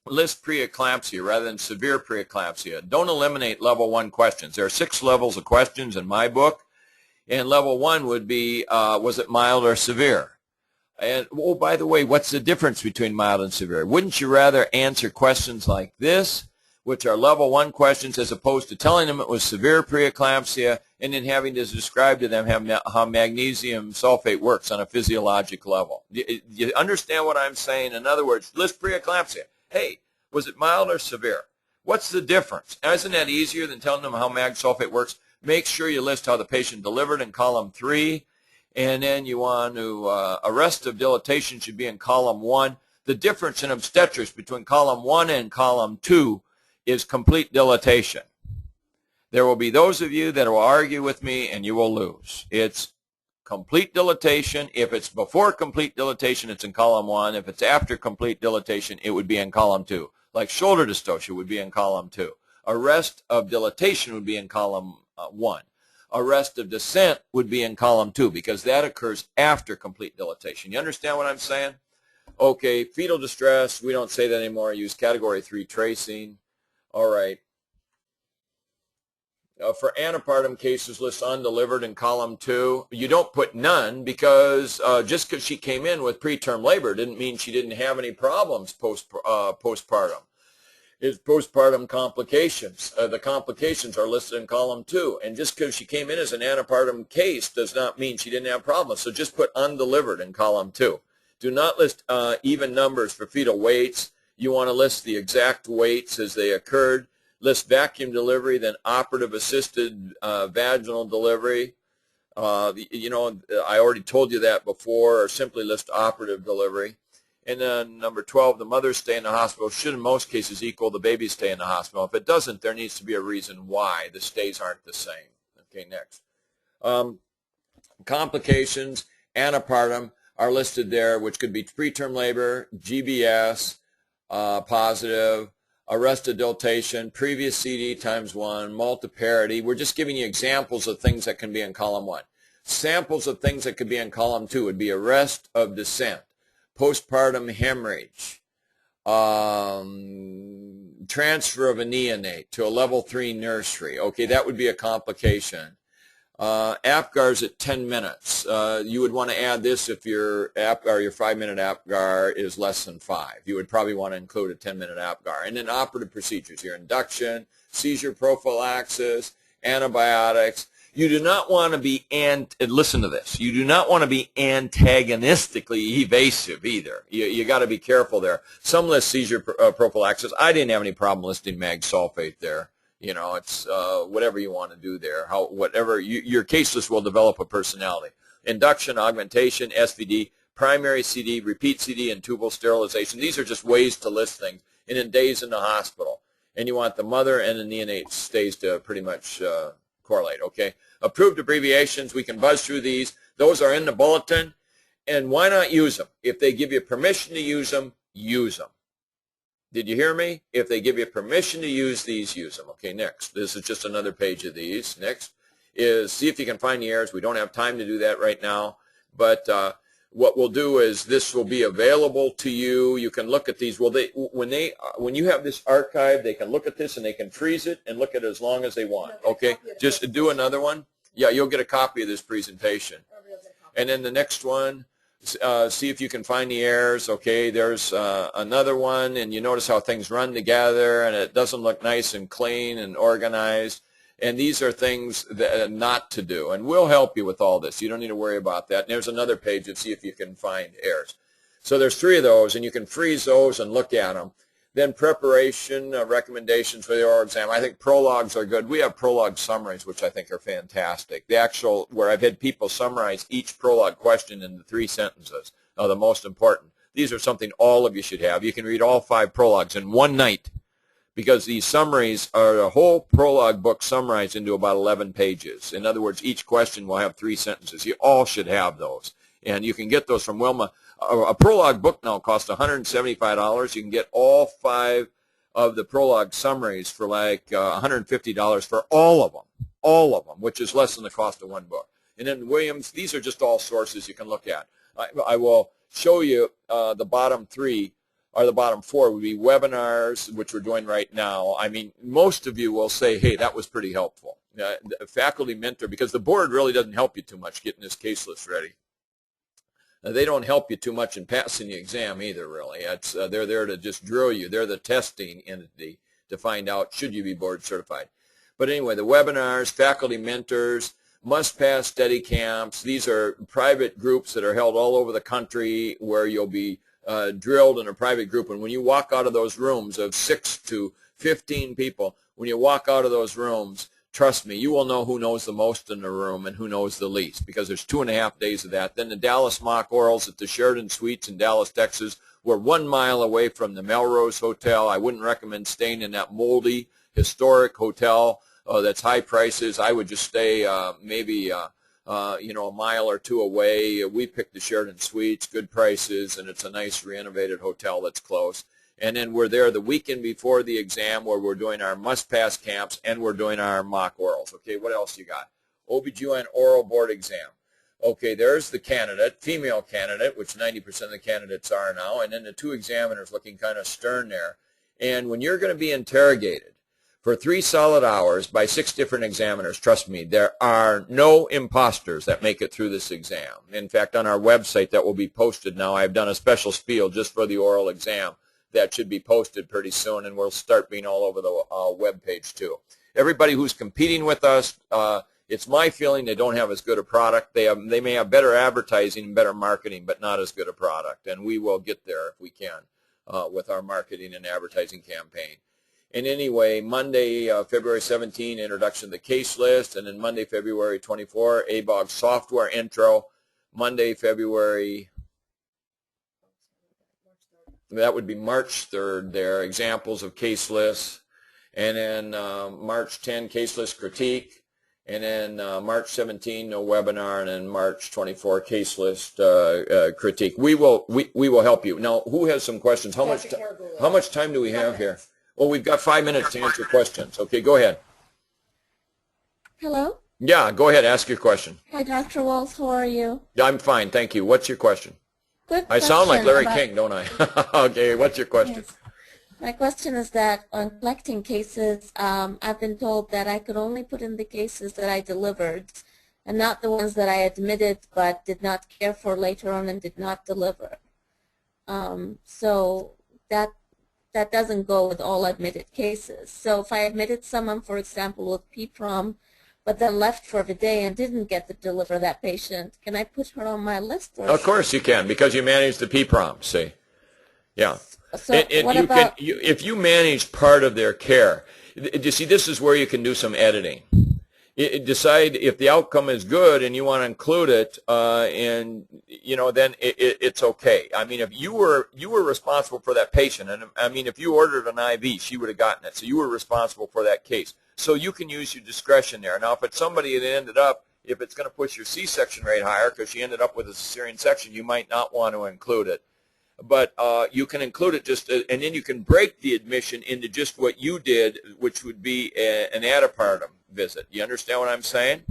list preeclampsia rather than severe preeclampsia. Don't eliminate level 1 questions. There are 6 levels of questions in my book, and level 1 would be, was it mild or severe? And, oh, by the way, what's the difference between mild and severe? Wouldn't you rather answer questions like this, which are level 1 questions, as opposed to telling them it was severe preeclampsia and then having to describe to them how magnesium sulfate works on a physiologic level? You understand what I'm saying? In other words, list preeclampsia. Hey, was it mild or severe? What's the difference? Now, isn't that easier than telling them how mag sulfate works? Make sure you list how the patient delivered in column 3. And then you want to, arrest of dilatation should be in column 1. The difference in obstetrics between column 1 and column 2 is complete dilatation. There will be those of you that will argue with me and you will lose. It's complete dilatation. If it's before complete dilatation, it's in column 1. If it's after complete dilatation, it would be in column 2. Like shoulder dystocia would be in column 2. Arrest of dilatation would be in column 1. Arrest of descent would be in column 2 because that occurs after complete dilatation. You understand what I'm saying? Okay, fetal distress, we don't say that anymore. Use category 3 tracing. All right. For antepartum cases, list undelivered in column 2. You don't put none because just because she came in with preterm labor didn't mean she didn't have any problems postpartum. Is postpartum complications. The complications are listed in column 2. And just because she came in as an antepartum case does not mean she didn't have problems. So just put undelivered in column 2. Do not list even numbers for fetal weights. You want to list the exact weights as they occurred. List vacuum delivery, then operative assisted vaginal delivery. You know, I already told you that before, or simply list operative delivery. And then number 12, the mother's stay in the hospital should in most cases equal the baby's stay in the hospital. If it doesn't, there needs to be a reason why the stays aren't the same. Okay, next. Complications, antepartum are listed there, which could be preterm labor, GBS, positive, arrested dilatation, previous CD times 1, multiparity. We're just giving you examples of things that can be in column 1. Samples of things that could be in column 2 would be arrest of descent, postpartum hemorrhage, transfer of a neonate to a level 3 nursery. Okay, that would be a complication. APGARs at 10 minutes. You would want to add this if your 5-minute APGAR is less than 5. You would probably want to include a 10-minute APGAR. And then operative procedures, your induction, seizure prophylaxis, antibiotics. You do not want to be, listen to this, you do not want to be antagonistically evasive either. You got to be careful there. Some list seizure prophylaxis. I didn't have any problem listing mag sulfate there. You know, it's whatever you want to do there. Whatever your case list will develop a personality. Induction, augmentation, SVD, primary CD, repeat CD, and tubal sterilization. These are just ways to list things. And then days in the hospital. And you want the mother and the neonate stays to pretty much correlate, okay? Approved abbreviations, we can buzz through these. Those are in the bulletin, and why not use them? If they give you permission to use them, use them. Did you hear me? If they give you permission to use these, use them. Okay, next. This is just another page of these. Next is see if you can find the errors. We don't have time to do that right now, but what we'll do is this will be available to you. You can look at these. Well, when you have this archive, they can look at this and they can freeze it and look at it as long as they want. Okay, just do another one. Yeah, you'll get a copy of this presentation. And then the next one, See if you can find the errors. Okay, there's another one, and you notice how things run together, and it doesn't look nice and clean and organized. And these are things that not to do, and we'll help you with all this. You don't need to worry about that. And there's another page to see if you can find errors. So there's 3 of those, and you can freeze those and look at them. Then preparation, recommendations for the oral exam. I think prologues are good. We have prologue summaries, which I think are fantastic. The actual, where I've had people summarize each prologue question into 3 sentences, the most important. These are something all of you should have. You can read all 5 prologues in one night, because these summaries are a whole prologue book summarized into about 11 pages. In other words, each question will have 3 sentences. You all should have those. And you can get those from Wilma. A prologue book now costs $175. You can get all 5 of the prologue summaries for like $150 for all of them, which is less than the cost of one book. And then Williams, these are just all sources you can look at. I will show you the bottom 3. Or the bottom 4 would be webinars, which we're doing right now. I mean, most of you will say, hey, that was pretty helpful. Faculty mentor, because the board really doesn't help you too much getting this case list ready. They don't help you too much in passing the exam either, really. They're there to just drill you. They're the testing entity to find out should you be board certified. But anyway, the webinars, faculty mentors, must-pass study camps. These are private groups that are held all over the country where you'll be drilled in a private group, and when you walk out of those rooms of 6 to 15 people, when you walk out of those rooms, trust me, you will know who knows the most in the room and who knows the least, because there's 2.5 days of that. Then the Dallas mock orals at the Sheridan Suites in Dallas, Texas. We're 1 mile away from the Melrose Hotel. I wouldn't recommend staying in that moldy, historic hotel that's high prices. I would just stay maybe a mile or 2 away. We picked the Sheridan Suites, good prices, and it's a nice renovated hotel that's close. And then we're there the weekend before the exam where we're doing our must-pass camps and we're doing our mock orals. Okay, what else you got? OBGYN oral board exam. Okay, there's the candidate, female candidate, which 90% of the candidates are now, and then the 2 examiners looking kind of stern there. And when you're going to be interrogated for 3 solid hours by 6 different examiners, trust me, there are no imposters that make it through this exam. In fact, on our website that will be posted now, I've done a special spiel just for the oral exam that should be posted pretty soon, and will start being all over the web page too. Everybody who's competing with us, it's my feeling they don't have as good a product. They may have better advertising and better marketing, but not as good a product, and we will get there if we can with our marketing and advertising campaign. And anyway, Monday, February 17, introduction to the case list, and then Monday, February 24, ABOG software intro. Monday, February, that would be March 3rd there, examples of case lists. And then March 10, case list critique. And then March 17, no webinar. And then March 24, case list critique. We will help you. Now, who has some questions? How much time do we have here? Well, we've got 5 minutes to answer questions. Okay, go ahead. Hello? Yeah, go ahead. Ask your question. Hi, Dr. Walls. How are you? Yeah, I'm fine. Thank you. What's your question? Good I sound like question Larry King, don't I? Okay, what's your question? Yes. My question is that on collecting cases, I've been told that I could only put in the cases that I delivered and not the ones that I admitted but did not care for later on and did not deliver. So that doesn't go with all admitted cases. So if I admitted someone, for example, with PPROM, but then left for the day and didn't get to deliver that patient, can I put her on my list? Of course you can, because you manage the PPROM, see? Yeah. So what about... if you manage part of their care, you see, this is where you can do some editing. Decide if the outcome is good and you want to include it, and then it's okay. I mean, if you were responsible for that patient, and I mean, if you ordered an IV, she would have gotten it. So you were responsible for that case. So you can use your discretion there. Now, if it's somebody that ended up, if it's going to push your C-section rate higher because she ended up with a cesarean section, you might not want to include it. But you can include it and then you can break the admission into just what you did, which would be an antepartum visit. You understand what I'm saying?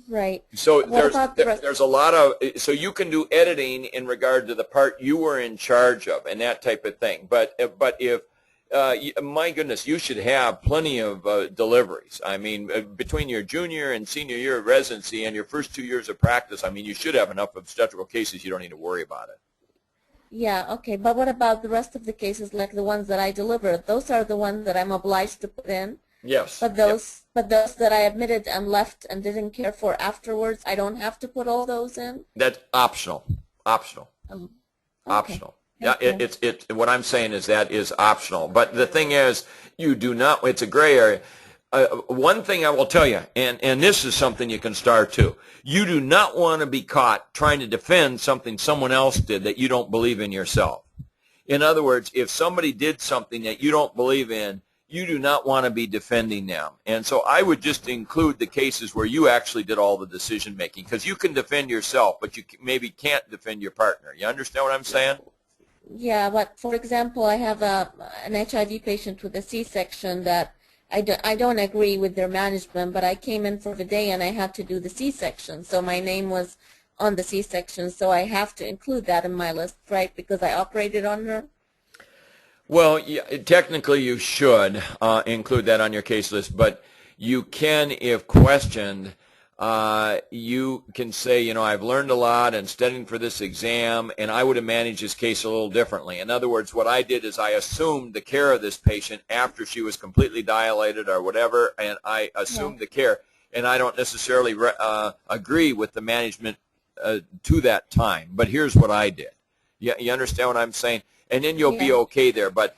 Right. So there's a lot of, so you can do editing in regard to the part you were in charge of and that type of thing. But if my goodness, you should have plenty of deliveries. I mean, between your junior and senior year of residency and your first 2 years of practice, I mean, you should have enough obstetrical cases. You don't need to worry about it. Yeah, okay. But what about the rest of the cases, like the ones that I deliver? Those are the ones that I'm obliged to put in. Yes. But those that I admitted and left and didn't care for afterwards, I don't have to put all those in? That's optional. Optional. Okay. Optional. Yeah, Thank you. what I'm saying is that is optional. But the thing is, you do not, it's a gray area. One thing I will tell you, and this is something you can start too, you do not want to be caught trying to defend something someone else did that you don't believe in yourself. In other words, if somebody did something that you don't believe in, you do not want to be defending them. And so I would just include the cases where you actually did all the decision making, because you can defend yourself, but you maybe can't defend your partner. You understand what I'm saying? Yeah, but for example, I have an HIV patient with a C-section that I don't agree with their management, but I came in for the day and I had to do the C-section. So my name was on the C-section, so I have to include that in my list, right, because I operated on her? Well, yeah, technically you should include that on your case list, but you can, if questioned, you can say, you know, I've learned a lot and studying for this exam, and I would have managed this case a little differently. In other words, what I did is I assumed the care of this patient after she was completely dilated or whatever, and I assumed the care, and I don't necessarily agree with the management to that time. But here's what I did. You understand what I'm saying? And then you'll be okay there. But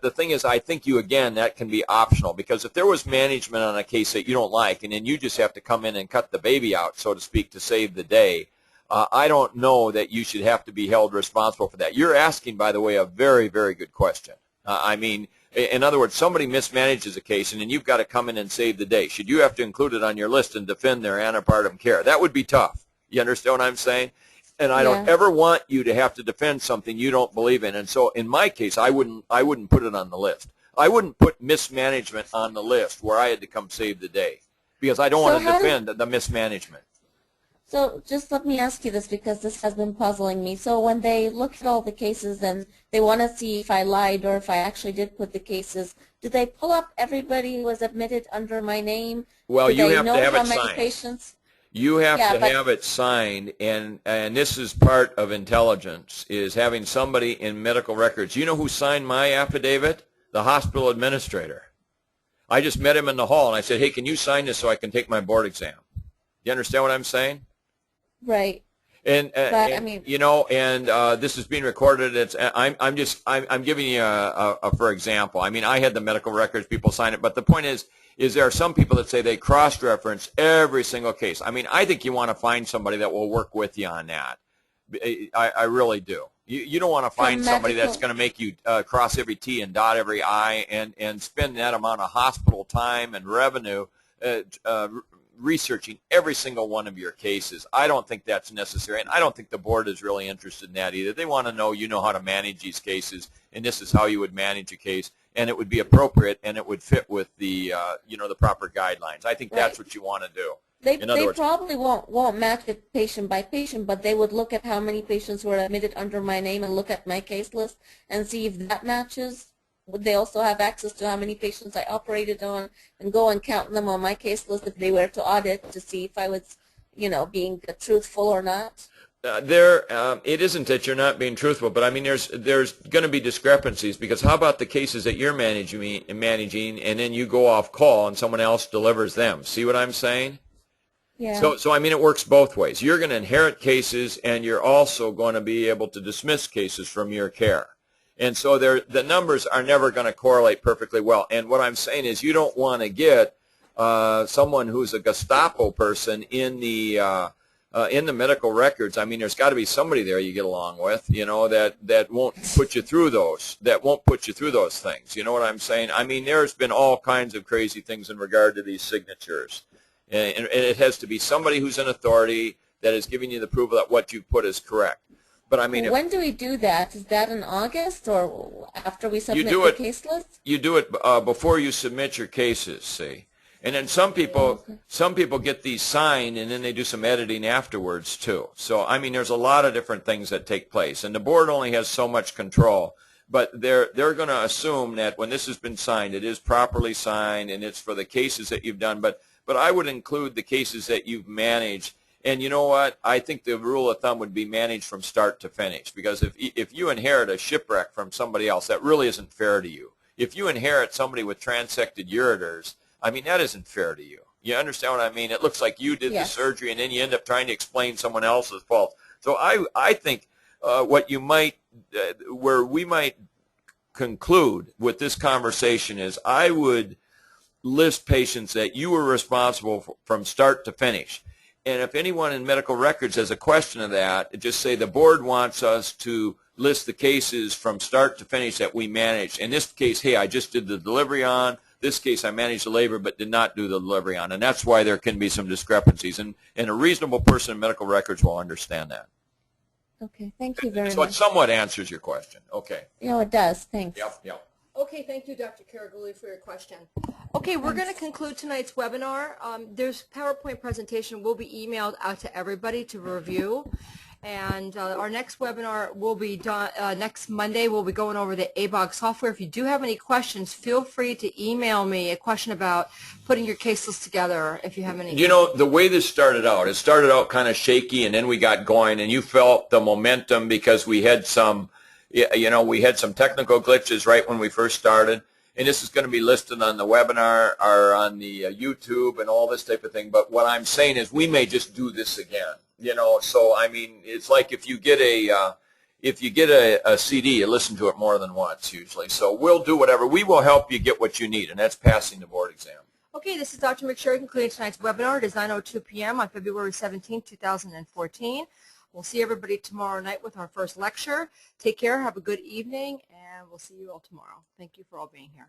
the thing is, I think that can be optional, because if there was management on a case that you don't like and then you just have to come in and cut the baby out, so to speak, to save the day, I don't know that you should have to be held responsible for that. You're asking, by the way, a very, very good question. I mean, in other words, somebody mismanages a case and then you've got to come in and save the day. Should you have to include it on your list and defend their antepartum care? That would be tough. You understand what I'm saying? And I don't ever want you to have to defend something you don't believe in. And so in my case, I wouldn't put it on the list. I wouldn't put mismanagement on the list where I had to come save the day, because I don't want to defend the mismanagement. So just let me ask you this, because this has been puzzling me. So when they look at all the cases and they want to see if I lied or if I actually did put the cases, do they pull up everybody who was admitted under my name? Well, you have to have it many signed. Patients? You have to have it signed, and this is part of intelligence, is having somebody in medical records. You know who signed my affidavit? The hospital administrator. I just met him in the hall, and I said, hey, can you sign this so I can take my board exam? You understand what I'm saying? Right. And, I mean, you know, and this is being recorded. I'm giving you a for example. I mean, I had the medical records, people sign it, but the point is there are some people that say they cross-reference every single case. I mean, I think you want to find somebody that will work with you on that. I really do. You don't want to find somebody that's going to make you cross every T and dot every I and spend that amount of hospital time and revenue researching every single one of your cases. I don't think that's necessary, and I don't think the board is really interested in that either. They want to know you know how to manage these cases, and this is how you would manage a case, and it would be appropriate, and it would fit with the the proper guidelines. I think that's what you want to do. They probably won't match it patient by patient, but they would look at how many patients were admitted under my name and look at my case list and see if that matches. Would they also have access to how many patients I operated on and go and count them on my case list if they were to audit to see if I was, being truthful or not? It isn't that you're not being truthful, but I mean there's going to be discrepancies, because how about the cases that you're managing and then you go off call and someone else delivers them? See what I'm saying? Yeah. So I mean it works both ways. You're going to inherit cases, and you're also going to be able to dismiss cases from your care. And so the numbers are never going to correlate perfectly well. And what I'm saying is you don't want to get someone who's a Gestapo person in the medical records. I mean, there's got to be somebody there you get along with, that won't put you through those. That won't put you through those things. You know what I'm saying? I mean, there's been all kinds of crazy things in regard to these signatures, and it has to be somebody who's an authority that is giving you the approval that what you put is correct. But I mean, when do we do that? Is that in August or after we submit the case list? You do it before you submit your cases, see. And then some people get these signed, and then they do some editing afterwards too. So I mean, there's a lot of different things that take place, and the board only has so much control. but they're going to assume that when this has been signed, it is properly signed, and it's for the cases that you've done. But I would include the cases that you've managed. And you know what? I think the rule of thumb would be managed from start to finish, because if you inherit a shipwreck from somebody else, that really isn't fair to you. If you inherit somebody with transected ureters, I mean, that isn't fair to you. You understand what I mean? It looks like you did the surgery, and then you end up trying to explain someone else's fault. So I think what you might, where we might conclude with this conversation is, I would list patients that you were responsible for from start to finish. And if anyone in medical records has a question of that, just say the board wants us to list the cases from start to finish that we managed. In this case, hey, I just did the delivery on. This case, I managed the labor but did not do the delivery on. And that's why there can be some discrepancies. And a reasonable person in medical records will understand that. Okay, thank you very much. So it somewhat answers your question. Okay. It does. Thanks. Yep. Okay, thank you, Dr. Karaguli, for your question. Okay, we're going to conclude tonight's webinar. There's PowerPoint presentation will be emailed out to everybody to review. And our next webinar will be done next Monday. We'll be going over the ABOG software. If you do have any questions, feel free to email me a question about putting your case list together if you have any. You know, the way this started out, it started out kind of shaky, and then we got going, and you felt the momentum because we had some, we had some technical glitches right when we first started. And this is going to be listed on the webinar or on the YouTube and all this type of thing. But what I'm saying is we may just do this again. So I mean, it's like if you get a CD, you listen to it more than once usually. So we'll do whatever. We will help you get what you need, and that's passing the board exam. Okay, this is Dr. McSherry concluding tonight's webinar. It is 9:02 p.m. on February 17, 2014. We'll see everybody tomorrow night with our first lecture. Take care, have a good evening, and we'll see you all tomorrow. Thank you for all being here.